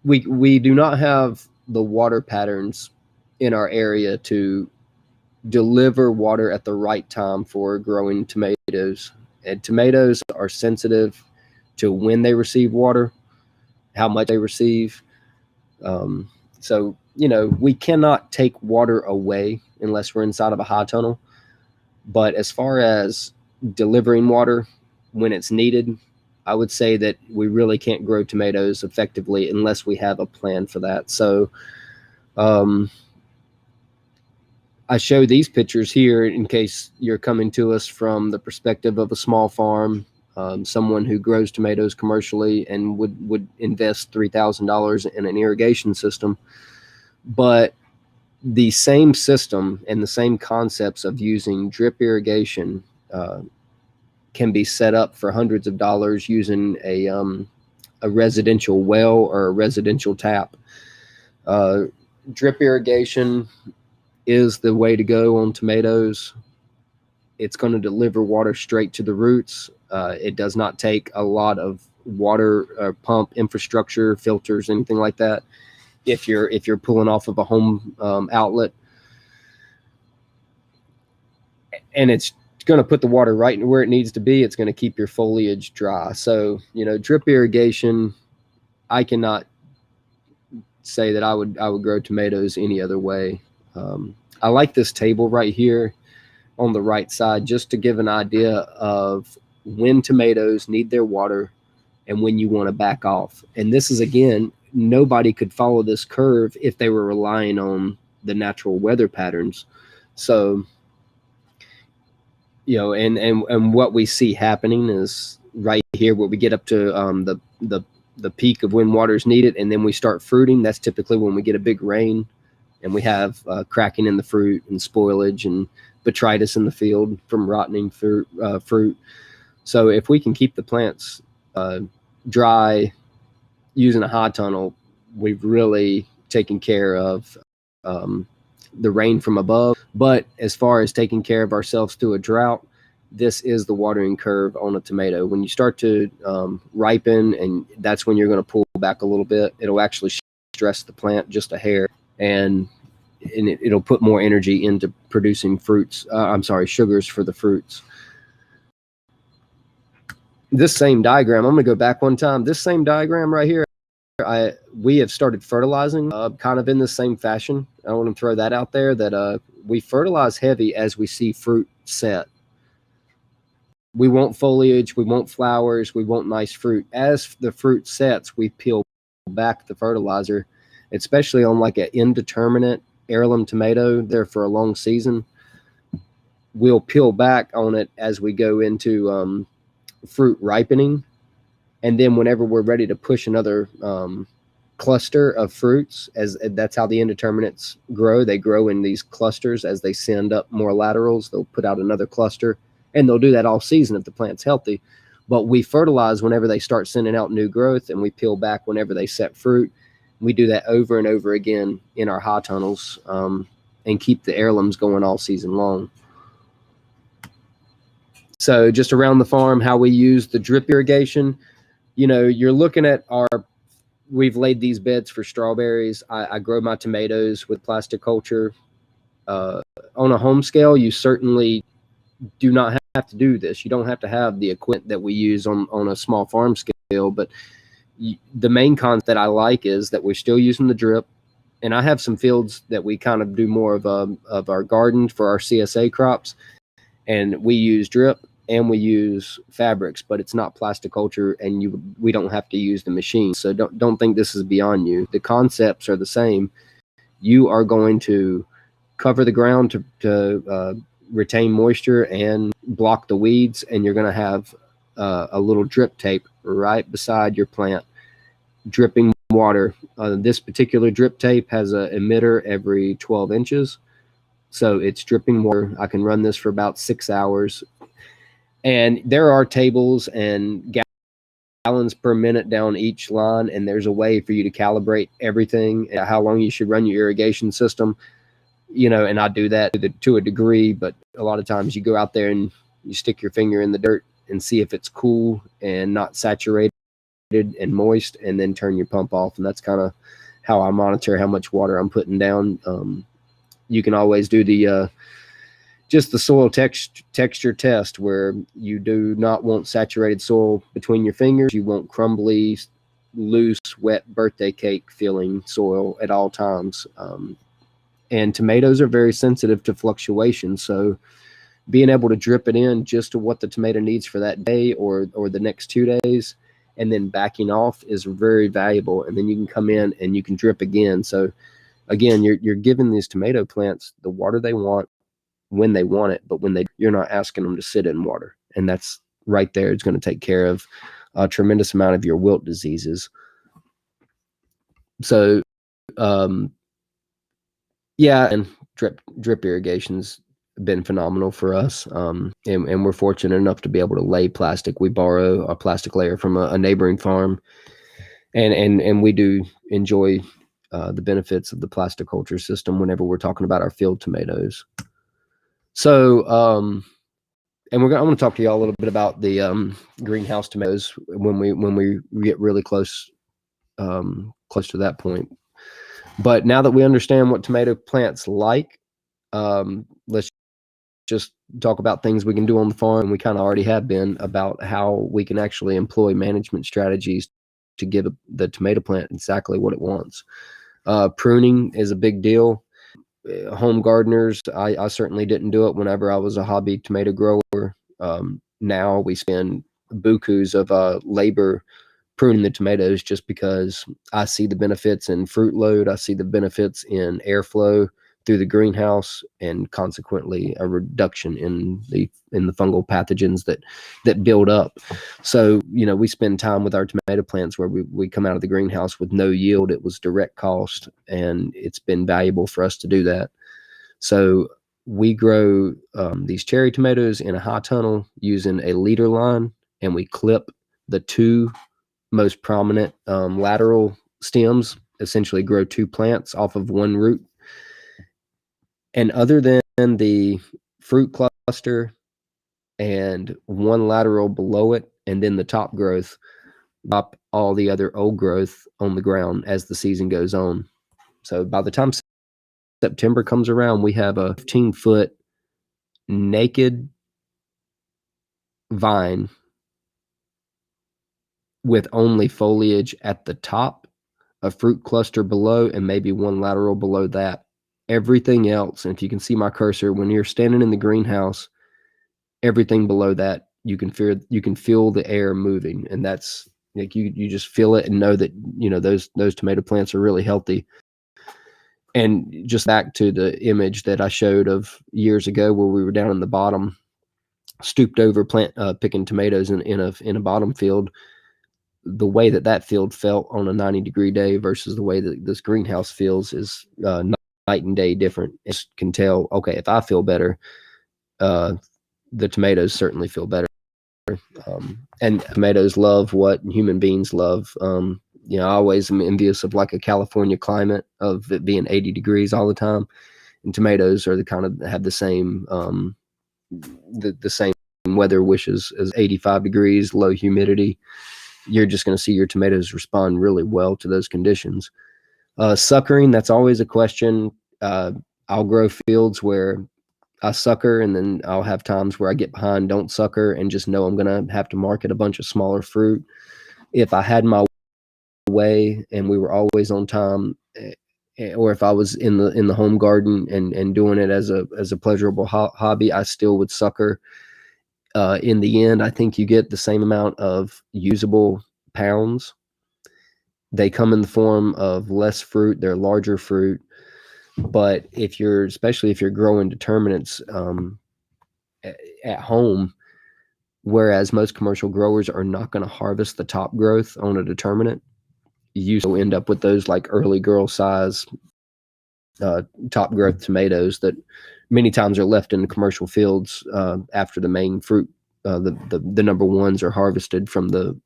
we do not have the water patterns in our area to deliver water at the right time for growing tomatoes. And tomatoes are sensitive to when they receive water, how much they receive. So, we cannot take water away unless we're inside of a high tunnel. But as far as delivering water when it's needed, I would say that we really can't grow tomatoes effectively unless we have a plan for that. So, I show these pictures here in case you're coming to us from the perspective of a small farm, someone who grows tomatoes commercially and would invest $3,000 in an irrigation system. But the same system and the same concepts of using drip irrigation can be set up for hundreds of dollars using a residential well or a residential tap. Drip irrigation is the way to go on tomatoes. It's going to deliver water straight to the roots. It does not take a lot of water pump infrastructure, filters, anything like that. If you're pulling off of a home outlet, and it's going to put the water right where it needs to be, it's going to keep your foliage dry. So, drip irrigation, I cannot say that I would grow tomatoes any other way. I like this table right here on the right side, just to give an idea of when tomatoes need their water and when you want to back off. And this is, again, nobody could follow this curve if they were relying on the natural weather patterns. So, and what we see happening is right here where we get up to the peak of when water is needed, and then we start fruiting. That's typically when we get a big rain and we have cracking in the fruit and spoilage and botrytis in the field from rotting fruit. So if we can keep the plants dry using a high tunnel, we've really taken care of the rain from above. But as far as taking care of ourselves through a drought, this is the watering curve on a tomato. When you start to ripen, and that's when you're going to pull back a little bit, it'll actually stress the plant just a hair, and it'll put more energy into producing sugars for the fruits. This same diagram, I'm going to go back one time. This same diagram right here, we have started fertilizing kind of in the same fashion. I want to throw that out there, that we fertilize heavy as we see fruit set. We want foliage, we want flowers, we want nice fruit. As the fruit sets, we peel back the fertilizer. especially on like an indeterminate heirloom tomato there for a long season. We'll peel back on it as we go into fruit ripening. And then whenever we're ready to push another cluster of fruits, as that's how the indeterminates grow. They grow in these clusters as they send up more laterals. They'll put out another cluster, and they'll do that all season if the plant's healthy. But we fertilize whenever they start sending out new growth, and we peel back whenever they set fruit. We do that over and over again in our high tunnels, and keep the heirlooms going all season long. So just around the farm, how we use the drip irrigation, you're looking at we've laid these beds for strawberries. I grow my tomatoes with plastic culture. On a home scale, you certainly do not have to do this. You don't have to have the equipment that we use on a small farm scale. But the main concept that I like is that we're still using the drip. And I have some fields that we kind of do more of our garden for our CSA crops. And we use drip and we use fabrics, but it's not plastic culture, and we don't have to use the machine. So don't think this is beyond you. The concepts are the same. You are going to cover the ground to retain moisture and block the weeds, and you're going to have a little drip tape right beside your plant, dripping water. This particular drip tape has an emitter every 12 inches. So it's dripping water. I can run this for about 6 hours. And there are tables and gallons per minute down each line, and there's a way for you to calibrate everything, how long you should run your irrigation system. And I do that to a degree, but a lot of times you go out there and you stick your finger in the dirt and see if it's cool and not saturated and moist, and then turn your pump off. And that's kind of how I monitor how much water I'm putting down. You can always do just the soil texture test, where you do not want saturated soil between your fingers. You want crumbly, loose, wet birthday cake feeling soil at all times. And tomatoes are very sensitive to fluctuation. So being able to drip it in just to what the tomato needs for that day or the next 2 days, and then backing off, is very valuable. And then you can come in and you can drip again. So again, you're giving these tomato plants the water they want when they want it, but you're not asking them to sit in water. And that's right there. It's going to take care of a tremendous amount of your wilt diseases. So, yeah, and drip irrigation's been phenomenal for us. And we're fortunate enough to be able to lay plastic. We borrow a plastic layer from a neighboring farm, and we do enjoy the benefits of the plastic culture system whenever we're talking about our field tomatoes. So, and I'm going to talk to y'all a little bit about the greenhouse tomatoes when we get really close to that point. But now that we understand what tomato plants like, let's just talk about things we can do on the farm. We kind of already have been about how we can actually employ management strategies to give the tomato plant exactly what it wants. Pruning is a big deal. Home gardeners, I certainly didn't do it whenever I was a hobby tomato grower. Now we spend bukus of labor pruning the tomatoes, just because I see the benefits in fruit load. I see the benefits in airflow through the greenhouse, and consequently a reduction in the fungal pathogens that build up. So, we spend time with our tomato plants where we come out of the greenhouse with no yield. It was direct cost, and it's been valuable for us to do that. So we grow these cherry tomatoes in a high tunnel using a leader line, and we clip the two most prominent lateral stems, essentially grow two plants off of one root. And other than the fruit cluster and one lateral below it, and then the top growth, drop all the other old growth on the ground as the season goes on. So by the time September comes around, we have a 15-foot naked vine with only foliage at the top, a fruit cluster below, and maybe one lateral below that. Everything else, and if you can see my cursor, when you're standing in the greenhouse, everything below that, you can feel the air moving, and that's like you just feel it and know that those tomato plants are really healthy. And just back to the image that I showed of years ago where we were down in the bottom, stooped over picking tomatoes in a bottom field, the way that field felt on a 90-degree day versus the way that this greenhouse feels is night and day different. It can tell, okay, if I feel better, the tomatoes certainly feel better. And tomatoes love what human beings love. I always am envious of like a California climate of it being 80 degrees all the time. And tomatoes are the kind of have the same the same weather wishes as 85 degrees, low humidity. You're just going to see your tomatoes respond really well to those conditions. Suckering, that's always a question. I'll grow fields where I sucker, and then I'll have times where I get behind, don't sucker, and just know I'm going to have to market a bunch of smaller fruit. If I had my way and we were always on time, or if I was in the home garden and doing it as a pleasurable hobby, I still would sucker. In the end, I think you get the same amount of usable pounds. They come in the form of less fruit, they're larger fruit. But especially if you're growing determinants at home, whereas most commercial growers are not going to harvest the top growth on a determinant, you still end up with those like early girl size top growth tomatoes that many times are left in the commercial fields after the main fruit. The number ones are harvested from the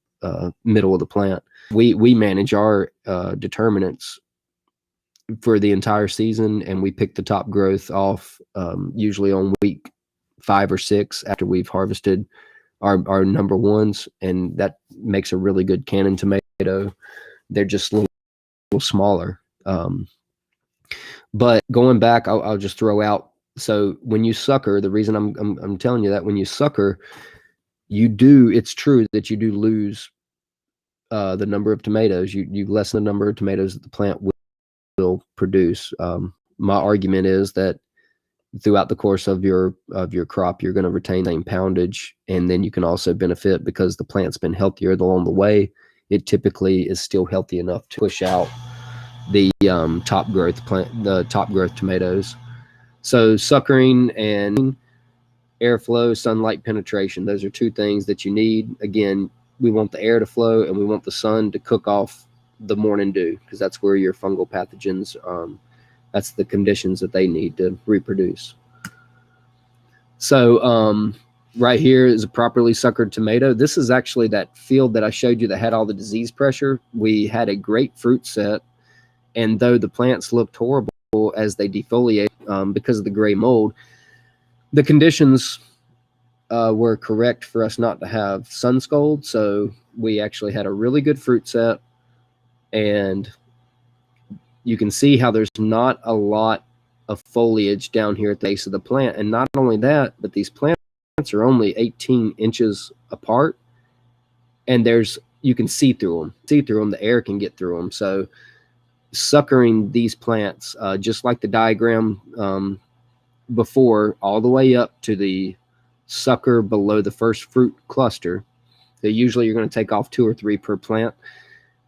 middle of the plant. We manage our determinants for the entire season, and we pick the top growth off usually on week 5 or 6 after we've harvested our number ones, and that makes a really good cannon tomato. They're just a little smaller. But going back, I'll just throw out. So when you sucker, the reason I'm telling you that when you sucker, it's true that you do lose the number of tomatoes. You lessen the number of tomatoes that the plant will produce. My argument is that throughout the course of your crop, you're going to retain the same poundage, and then you can also benefit because the plant's been healthier along the way. It typically is still healthy enough to push out the top growth tomatoes. So suckering and airflow, sunlight penetration, those are two things that you need. Again, we want the air to flow and we want the sun to cook off the morning dew, because that's where your fungal pathogens, that's the conditions that they need to reproduce. So right here is a properly suckered tomato. This is actually that field that I showed you that had all the disease pressure. We had a great fruit set, and though the plants looked horrible as they defoliate because of the gray mold, the conditions were correct for us not to have sun scald. So we actually had a really good fruit set, and you can see how there's not a lot of foliage down here at the base of the plant. And not only that, but these plants are only 18 inches apart, and you can see through them. The air can get through them. So suckering these plants, just like the diagram before, all the way up to the sucker below the first fruit cluster. So usually you're going to take off 2 or 3 per plant.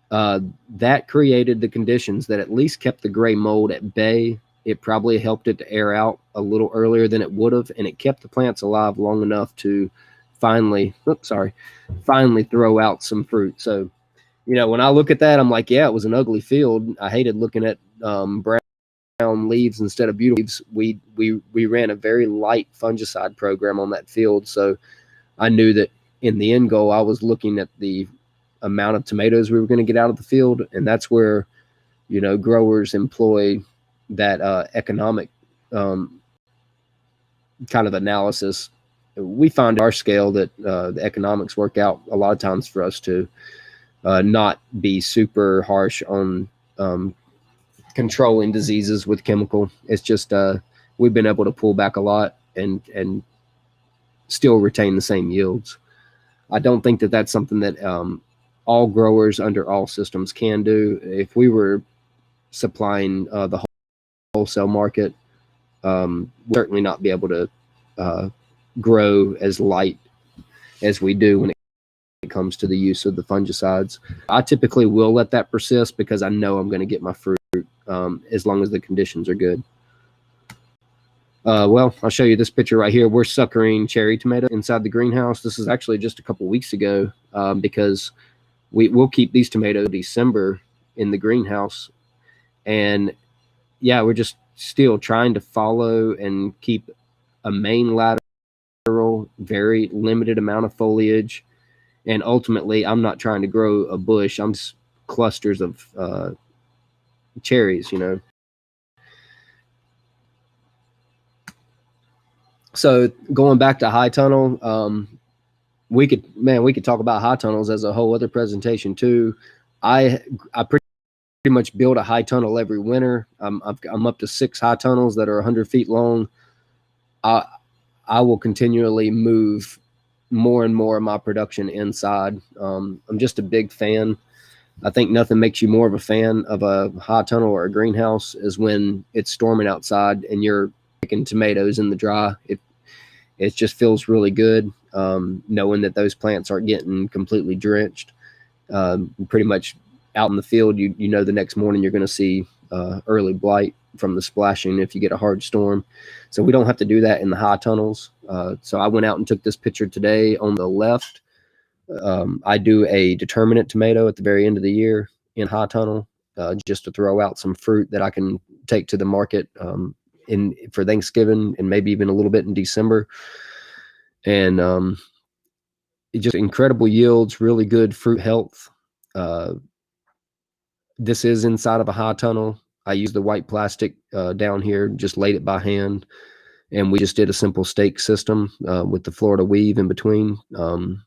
That created the conditions that at least kept the gray mold at bay. It probably helped it to air out a little earlier than it would have, and it kept the plants alive long enough to finally throw out some fruit. So, when I look at that, I'm like, yeah, it was an ugly field. I hated looking at brown leaves instead of beautiful leaves. We ran a very light fungicide program on that field, so I knew that in the end goal, I was looking at the amount of tomatoes we were going to get out of the field, and that's where growers employ that economic kind of analysis. We find our scale that the economics work out a lot of times for us to not be super harsh on controlling diseases with chemical. It's just we've been able to pull back a lot and still retain the same yields. I don't think that that's something that all growers under all systems can do. If we were supplying the wholesale market, we'll certainly not be able to grow as light as we do when it comes to the use of the fungicides. I typically will let that persist because I know I'm going to get my fruit as long as the conditions are good. Well, I'll show you this picture right here. We're suckering cherry tomato inside the greenhouse. This is actually just a couple weeks ago, because we'll keep these tomatoes December in the greenhouse. And yeah, we're just still trying to follow and keep a main lateral, very limited amount of foliage. And ultimately, I'm not trying to grow a bush. I'm just clusters of cherries, So going back to high tunnel, we could talk about high tunnels as a whole other presentation too. I pretty much build a high tunnel every winter. I'm up to 6 high tunnels that are 100 feet long. I will continually move more and more of my production inside. I'm just a big fan. I think nothing makes you more of a fan of a high tunnel or a greenhouse is when it's storming outside and you're picking tomatoes in the dry. It just feels really good, knowing that those plants aren't getting completely drenched. Pretty much out in the field, you know the next morning you're going to see early blight from the splashing if you get a hard storm. So we don't have to do that in the high tunnels. So I went out and took this picture today. On the left, I do a determinate tomato at the very end of the year in high tunnel, just to throw out some fruit that I can take to the market for Thanksgiving and maybe even a little bit in December. And it just incredible yields, really good fruit health. This is inside of a high tunnel. I used the white plastic down here, just laid it by hand. And we just did a simple stake system with the Florida weave in between. And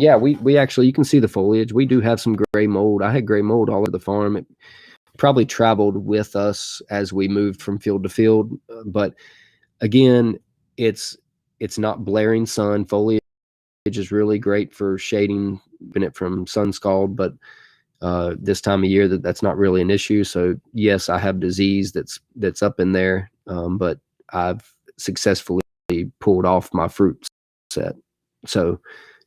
yeah, we actually, you can see the foliage. We do have some gray mold. I had gray mold all over the farm. It probably traveled with us as we moved from field to field. But again, it's not blaring sun. Foliage is really great for shading it from sun scald, but this time of year that's not really an issue. So yes, I have disease that's up in there, but I've successfully pulled off my fruit set. So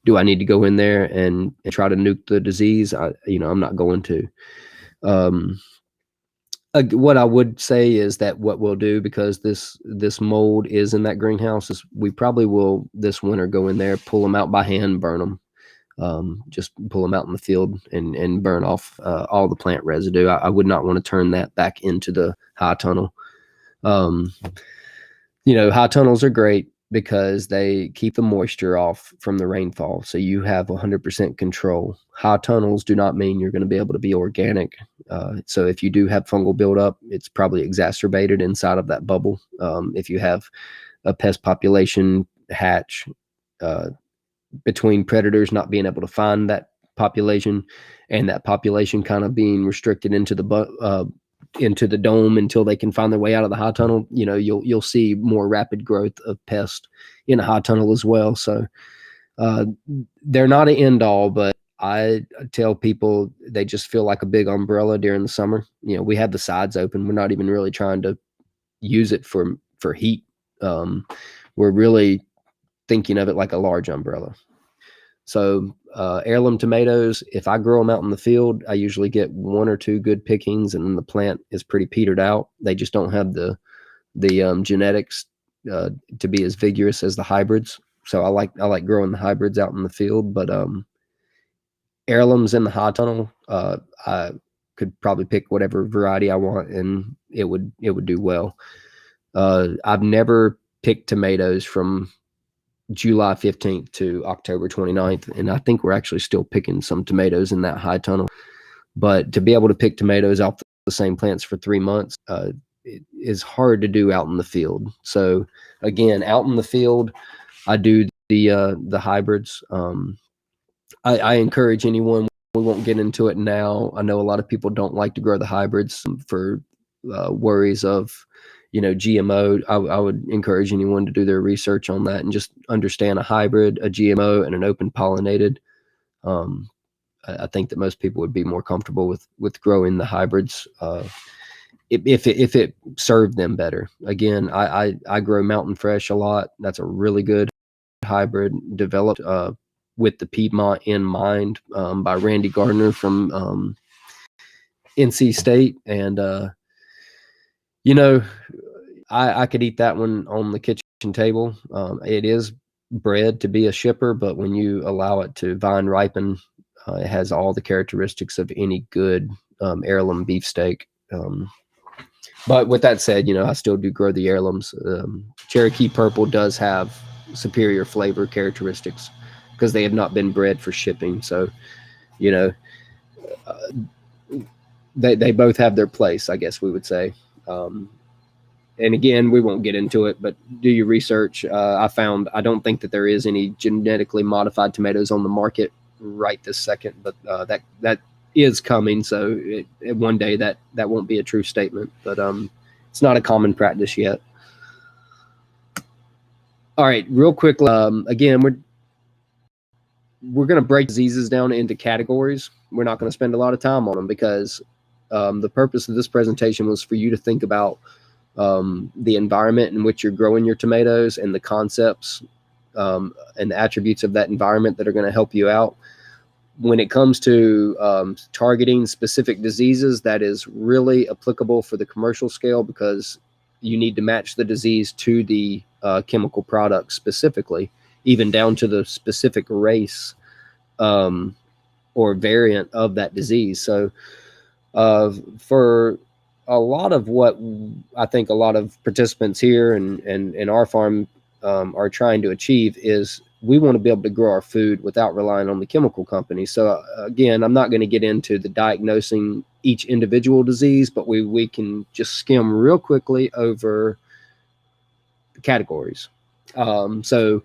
do I need to go in there and try to nuke the disease? I'm not going to. What I would say is that what we'll do, because this mold is in that greenhouse, is we probably will this winter go in there, pull them out by hand, burn them. Just pull them out in the field and burn off all the plant residue. I would not want to turn that back into the high tunnel. High tunnels are great because they keep the moisture off from the rainfall. So you have 100% control. High tunnels do not mean you're going to be able to be organic. So if you do have fungal buildup, it's probably exacerbated inside of that bubble. If you have a pest population hatch, between predators not being able to find that population and that population kind of being restricted into the dome until they can find their way out of the high tunnel, you'll see more rapid growth of pest in a high tunnel as well. So they're not an end all, but I tell people they just feel like a big umbrella during the summer. We have the sides open. We're not even really trying to use it for heat. We're really thinking of it like a large umbrella. So heirloom tomatoes, if I grow them out in the field, I usually get 1 or 2 good pickings, and then the plant is pretty petered out. They just don't have the genetics to be as vigorous as the hybrids. So I like growing the hybrids out in the field. But heirlooms in the high tunnel, I could probably pick whatever variety I want, and it would do well. I've never picked tomatoes from July 15th to October 29th. And I think we're actually still picking some tomatoes in that high tunnel. But to be able to pick tomatoes off the same plants for 3 months, it is hard to do out in the field. So again, out in the field, I do the hybrids. I encourage anyone. We won't get into it now. I know a lot of people don't like to grow the hybrids for worries of GMO. I would encourage anyone to do their research on that and just understand a hybrid, a GMO, and an open pollinated. I think that most people would be more comfortable with growing the hybrids if it served them better. Again, I grow Mountain Fresh a lot. That's a really good hybrid developed with the Piedmont in mind by Randy Gardner from NC State, and you know, I could eat that one on the kitchen table. It is bred to be a shipper, but when you allow it to vine ripen, it has all the characteristics of any good heirloom beefsteak. But with that said, I still do grow the heirlooms. Cherokee Purple does have superior flavor characteristics because they have not been bred for shipping. So, you know, they both have their place, I guess we would say. And again, we won't get into it, but do your research. I don't think that there is any genetically modified tomatoes on the market right this second, but that is coming. So one day that won't be a true statement, but it's not a common practice yet. All right, real quickly, again, we're going to break diseases down into categories. We're not going to spend a lot of time on them because the purpose of this presentation was for you to think about the environment in which you're growing your tomatoes and the concepts and the attributes of that environment that are going to help you out. When it comes to targeting specific diseases, that is really applicable for the commercial scale because you need to match the disease to the chemical product specifically, even down to the specific race or variant of that disease. So for a lot of what I think a lot of participants here and in our farm are trying to achieve is we want to be able to grow our food without relying on the chemical company. So again, I'm not going to get into the diagnosing each individual disease, but we can just skim real quickly over the categories. So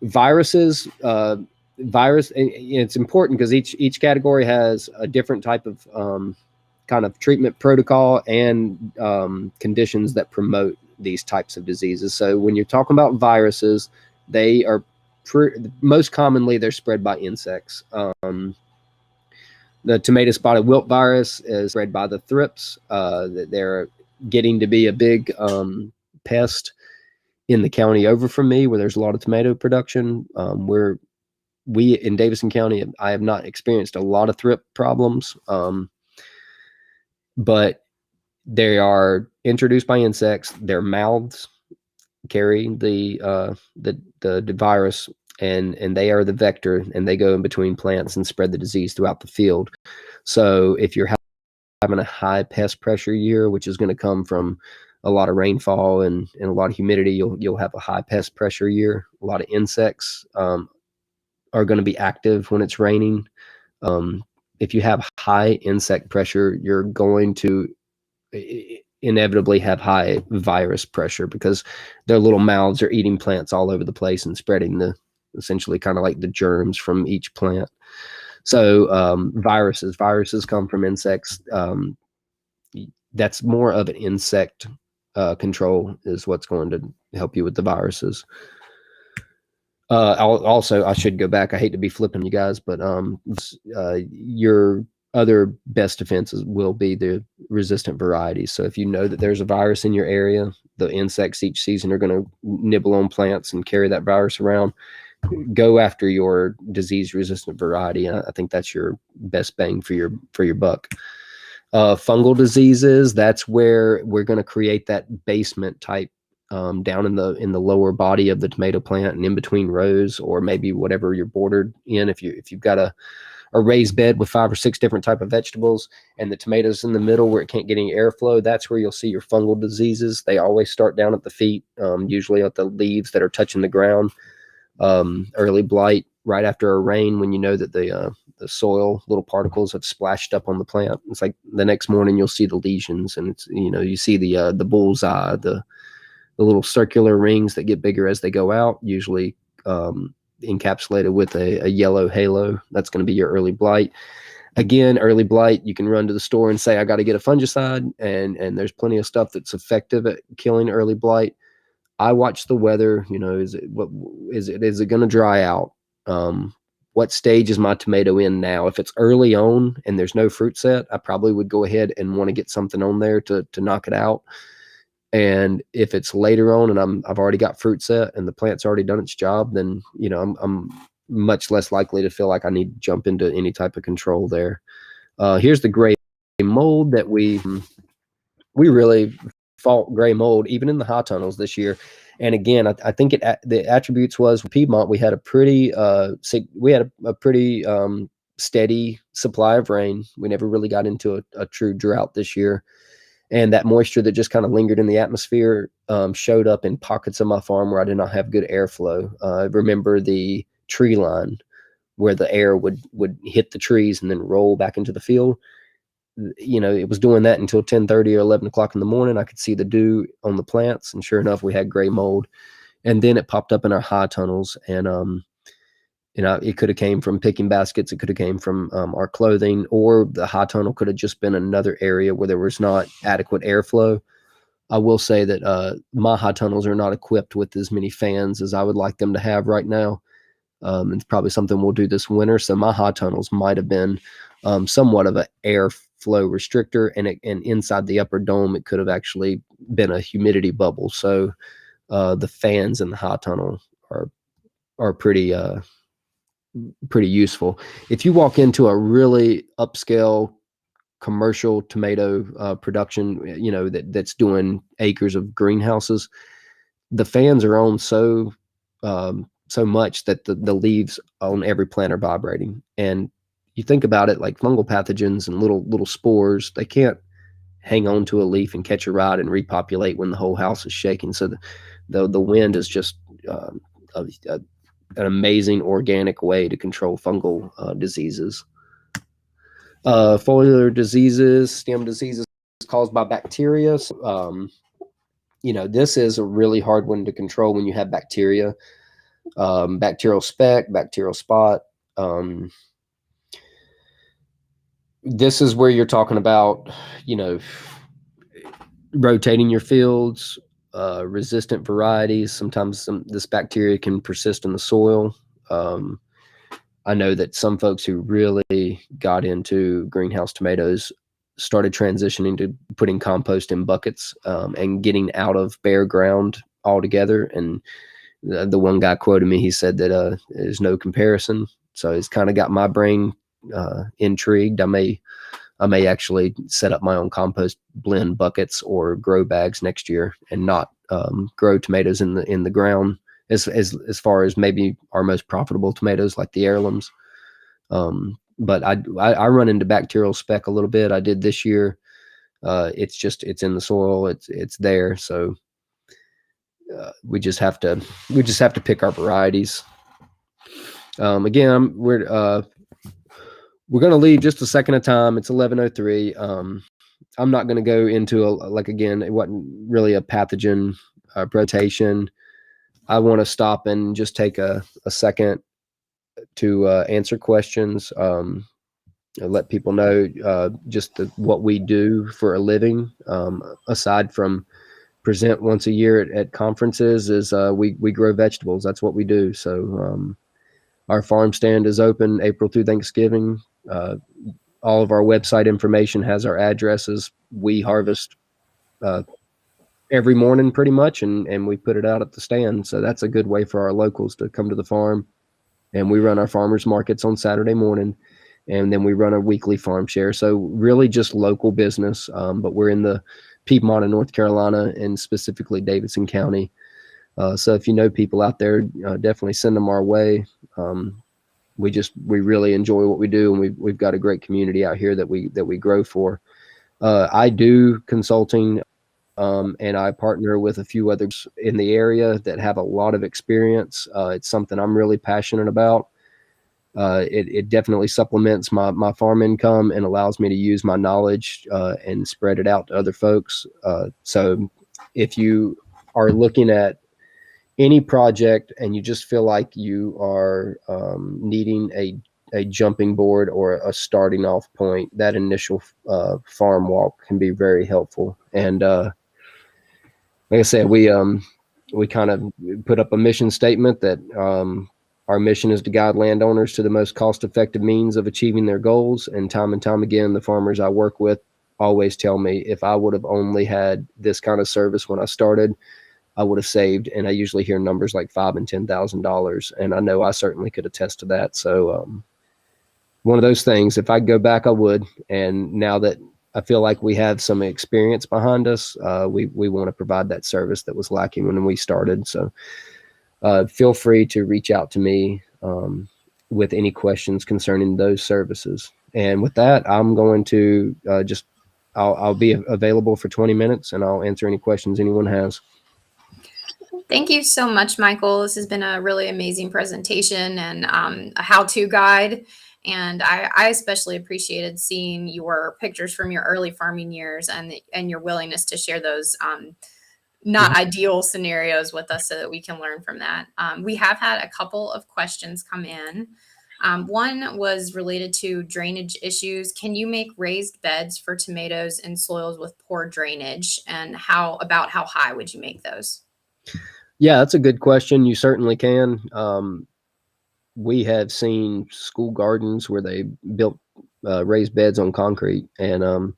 viruses, it's important because each category has a different type of kind of treatment protocol and conditions that promote these types of diseases. So when you're talking about viruses, they are most commonly they're spread by insects. The tomato spotted wilt virus is spread by the thrips. They're getting to be a big pest in the county over from me where there's a lot of tomato production. We in Davison County, I have not experienced a lot of thrip problems. But they are introduced by insects. Their mouths carry the virus, and they are the vector, and they go in between plants and spread the disease throughout the field. So if you're having a high pest pressure year, which is going to come from a lot of rainfall and a lot of humidity, you'll have a high pest pressure year. A lot of insects are going to be active when it's raining. If you have high insect pressure, you're going to inevitably have high virus pressure because their little mouths are eating plants all over the place and spreading essentially kind of like the germs from each plant. So viruses come from insects. That's more of an insect control is what's going to help you with the viruses. I should go back. I hate to be flipping you guys, but your other best defenses will be the resistant varieties. So if you know that there's a virus in your area, the insects each season are going to nibble on plants and carry that virus around. Go after your disease resistant variety. I think that's your best bang for your buck. Fungal diseases, that's where we're going to create that basement type down in the lower body of the tomato plant and in between rows, or maybe whatever you're bordered in. If you've got a raised bed with 5 or 6 different type of vegetables and the tomatoes in the middle where it can't get any airflow, that's where you'll see your fungal diseases. They always start down at the feet, usually at the leaves that are touching the ground. Early blight right after a rain, when you know that the soil little particles have splashed up on the plant. It's like the next morning you'll see the lesions, and it's you see the bullseye, the little circular rings that get bigger as they go out, usually encapsulated with a yellow halo. That's going to be your early blight. Again, early blight, you can run to the store and say, I got to get a fungicide, and there's plenty of stuff that's effective at killing early blight. I watch the weather. Is it going to dry out? What stage is my tomato in now? If it's early on and there's no fruit set, I probably would go ahead and want to get something on there to knock it out. And if it's later on and I've already got fruit set and the plant's already done its job, then I'm much less likely to feel like I need to jump into any type of control there. Here's the great mold that we really fought gray mold even in the high tunnels this year. And again, I think the attributes was Piedmont. We had a pretty steady supply of rain. We never really got into a true drought this year, and that moisture that just kind of lingered in the atmosphere showed up in pockets of my farm where I did not have good airflow. I remember the tree line where the air would hit the trees and then roll back into the field. It was doing that until 10:30 or 11 o'clock in the morning. I could see the dew on the plants, and sure enough, we had gray mold. And then it popped up in our high tunnels, and it could have came from picking baskets, it could have came from our clothing, or the high tunnel could have just been another area where there was not adequate airflow. I will say that my high tunnels are not equipped with as many fans as I would like them to have right now. It's probably something we'll do this winter. So my high tunnels might have been somewhat of an airflow restrictor, and inside the upper dome, it could have actually been a humidity bubble. So the fans in the high tunnel are pretty useful. If you walk into a really upscale commercial tomato production, that's doing acres of greenhouses, the fans are on so much that the leaves on every plant are vibrating. And you think about it, like fungal pathogens and little spores, they can't hang on to a leaf and catch a ride and repopulate when the whole house is shaking. So the wind is just an amazing organic way to control fungal diseases. Foliar diseases, stem diseases caused by bacteria. This is a really hard one to control when you have bacteria. Bacterial speck, bacterial spot. This is where you're talking about, rotating your fields, resistant varieties. Sometimes this bacteria can persist in the soil. I know that some folks who really got into greenhouse tomatoes started transitioning to putting compost in buckets and getting out of bare ground altogether. And the one guy quoted me, he said that there's no comparison. So it's kind of got my brain intrigued. I may actually set up my own compost blend buckets or grow bags next year and not grow tomatoes in the ground as far as maybe our most profitable tomatoes like the heirlooms. But I run into bacterial speck a little bit. I did this year. It's in the soil. It's there. So we just have to pick our varieties. Again, we're going to leave just a second of time. It's 11:03. I'm not going to go into again, it wasn't really a pathogen presentation. I want to stop and just take a second to answer questions. Let people know just what we do for a living. Aside from present once a year at conferences, is we grow vegetables. That's what we do. So our farm stand is open April through Thanksgiving. All of our website information has our addresses. We harvest every morning pretty much, and we put it out at the stand. So that's a good way for our locals to come to the farm. And we run our farmers markets on Saturday morning, and then we run a weekly farm share. So really just local business, but we're in the Piedmont of North Carolina and specifically Davidson County. So if you know people out there, definitely send them our way. We really enjoy what we do, and we've got a great community out here that we grow for. I do consulting, and I partner with a few others in the area that have a lot of experience. It's something I'm really passionate about. It definitely supplements my farm income and allows me to use my knowledge and spread it out to other folks. So if you are looking at any project and you just feel like you are needing a jumping board or a starting off point, that initial farm walk can be very helpful. And like I said, we kind of put up a mission statement that our mission is to guide landowners to the most cost-effective means of achieving their goals. And time again, the farmers I work with always tell me, if I would have only had this kind of service when I started, I would have saved. And I usually hear numbers like $5,000 and $10,000, and I know I certainly could attest to that. So one of those things, if I go back, I would. And now that I feel like we have some experience behind us. We want to provide that service that was lacking when we started. So feel free to reach out to me with any questions concerning those services. And with that, I'm going to I'll be available for 20 minutes and I'll answer any questions anyone has. Thank you so much, Michael. This has been a really amazing presentation and a how-to guide. And I especially appreciated seeing your pictures from your early farming years and your willingness to share those not ideal scenarios with us so that we can learn from that. We have had a couple of questions come in. One was related to drainage issues. Can you make raised beds for tomatoes in soils with poor drainage? And how high would you make those? Yeah, that's a good question. You certainly can. We have seen school gardens where they built raised beds on concrete. And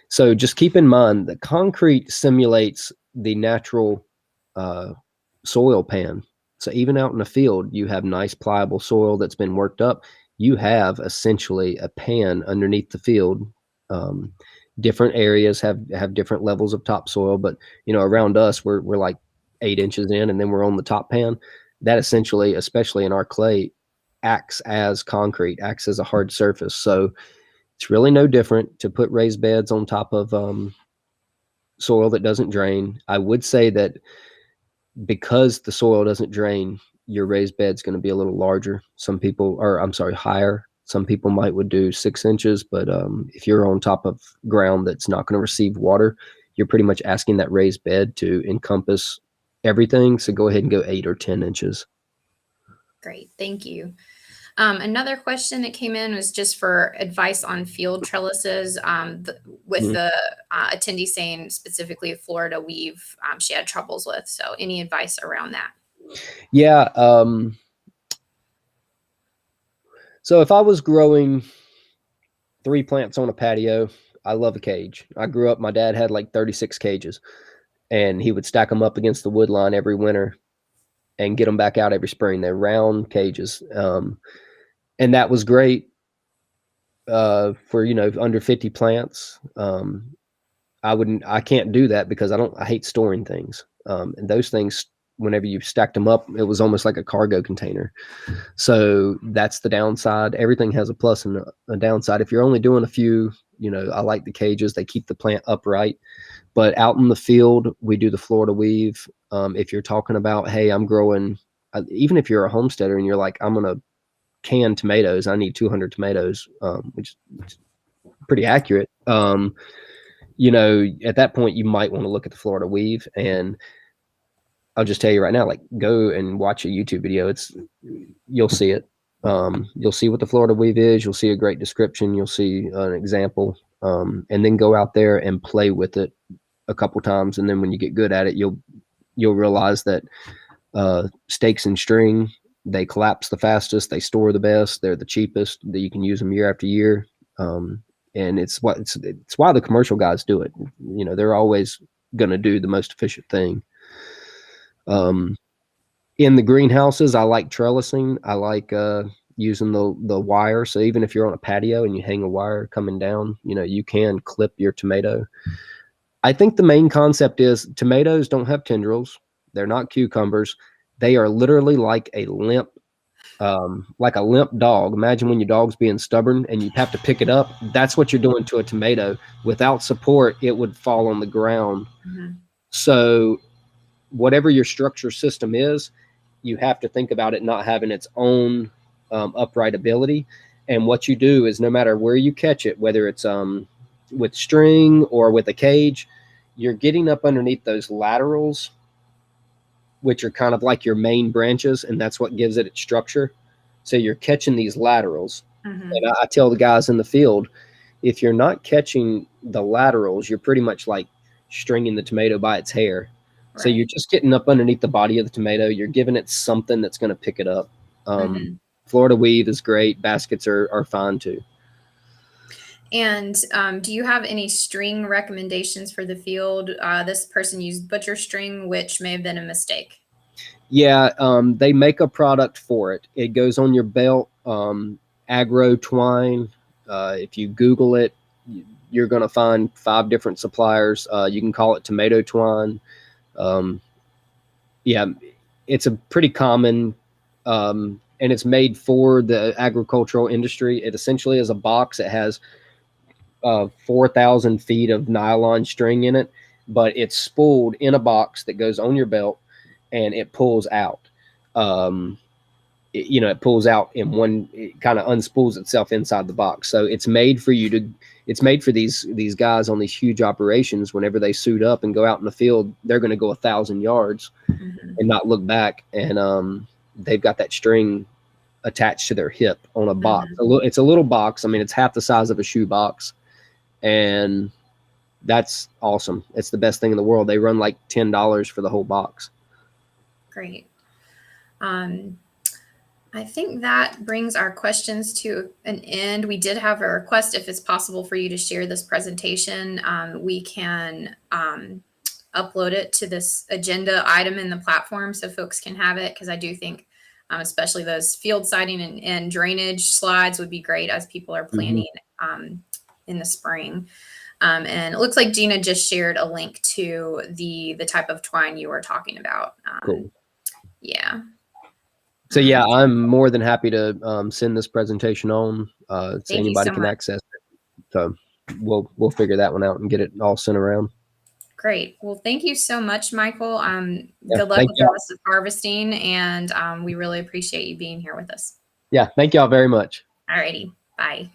so just keep in mind that concrete simulates the natural soil pan. So even out in the field, you have nice pliable soil that's been worked up. You have essentially a pan underneath the field. Different areas have different levels of topsoil, but around us, we're like 8 inches in, and then we're on the top pan. That essentially, especially in our clay, acts as concrete, acts as a hard surface. So it's really no different to put raised beds on top of soil that doesn't drain. I would say that because the soil doesn't drain, your raised bed's going to be a little larger. Some people, or I'm sorry, higher. Some people would do 6 inches, but if you're on top of ground that's not going to receive water, you're pretty much asking that raised bed to encompass everything. So go ahead and go 8 or 10 inches. Great, thank you. Another question that came in was just for advice on field trellises, with the attendee saying specifically Florida weave she had troubles with. So any advice around that? Yeah. So if I was growing 3 plants on a patio, I love a cage. I grew up, my dad had like 36 cages, and he would stack them up against the wood line every winter and get them back out every spring. They're round cages. And that was great for, under 50 plants. I can't do that because I hate storing things. And those things, whenever you stacked them up, it was almost like a cargo container. So that's the downside. Everything has a plus and a downside. If you're only doing a few, I like the cages. They keep the plant upright. But out in the field, we do the Florida weave. If you're talking about, hey, I'm growing, even if you're a homesteader and you're like, I'm going to can tomatoes, I need 200 tomatoes, which is pretty accurate. At that point, you might want to look at the Florida weave. And I'll just tell you right now, like, go and watch a YouTube video. You'll see it. You'll see what the Florida weave is. You'll see a great description. You'll see an example, and then go out there and play with it a couple times. And then when you get good at it, you'll realize that stakes and string, they collapse the fastest, they store the best, they're the cheapest, that you can use them year after year. And it's why the commercial guys do it. They're always going to do the most efficient thing. In the greenhouses, I like trellising. I like using the wire. So even if you're on a patio and you hang a wire coming down, you can clip your tomato. I think the main concept is tomatoes don't have tendrils. They're not cucumbers. They are literally like a limp dog. Imagine when your dog's being stubborn and you have to pick it up. That's what you're doing to a tomato. Without support, it would fall on the ground. Mm-hmm. So whatever your structure system is, you have to think about it not having its own upright ability. And what you do is, no matter where you catch it, whether it's with string or with a cage, you're getting up underneath those laterals, which are kind of like your main branches, and that's what gives it its structure. So you're catching these laterals. Mm-hmm. And I tell the guys in the field, if you're not catching the laterals, you're pretty much like stringing the tomato by its hair. Right. So you're just getting up underneath the body of the tomato. You're giving it something that's going to pick it up. Florida weave is great. Baskets are fine too. And do you have any string recommendations for the field? This person used butcher string, which may have been a mistake. Yeah, they make a product for it. It goes on your belt, agro twine. If you Google it, you're going to find 5 different suppliers. You can call it tomato twine. Yeah, it's a pretty common, and it's made for the agricultural industry. It essentially is a box. It has 4,000 feet of nylon string in it, but it's spooled in a box that goes on your belt, and it pulls out. It pulls out in one, it kind of unspools itself inside the box. So it's made for you to, it's made for these guys on these huge operations. Whenever they suit up and go out in the field, they're going to go 1,000 yards and not look back. And they've got that string attached to their hip on a box. It's a little box. I mean, it's half the size of a shoe box, and that's awesome. It's the best thing in the world. They run like $10 for the whole box. Great. I think that brings our questions to an end. We did have a request, if it's possible for you to share this presentation. We can upload it to this agenda item in the platform so folks can have it, because I do think especially those field siding and drainage slides would be great as people are planning in the spring. And it looks like Gina just shared a link to the type of twine you were talking about. Cool. Yeah. So yeah, I'm more than happy to send this presentation on so anybody can access it. So we'll figure that one out and get it all sent around. Great. Well, thank you so much, Michael. Good luck with the rest of harvesting, and we really appreciate you being here with us. Yeah, thank y'all very much. All righty. Bye.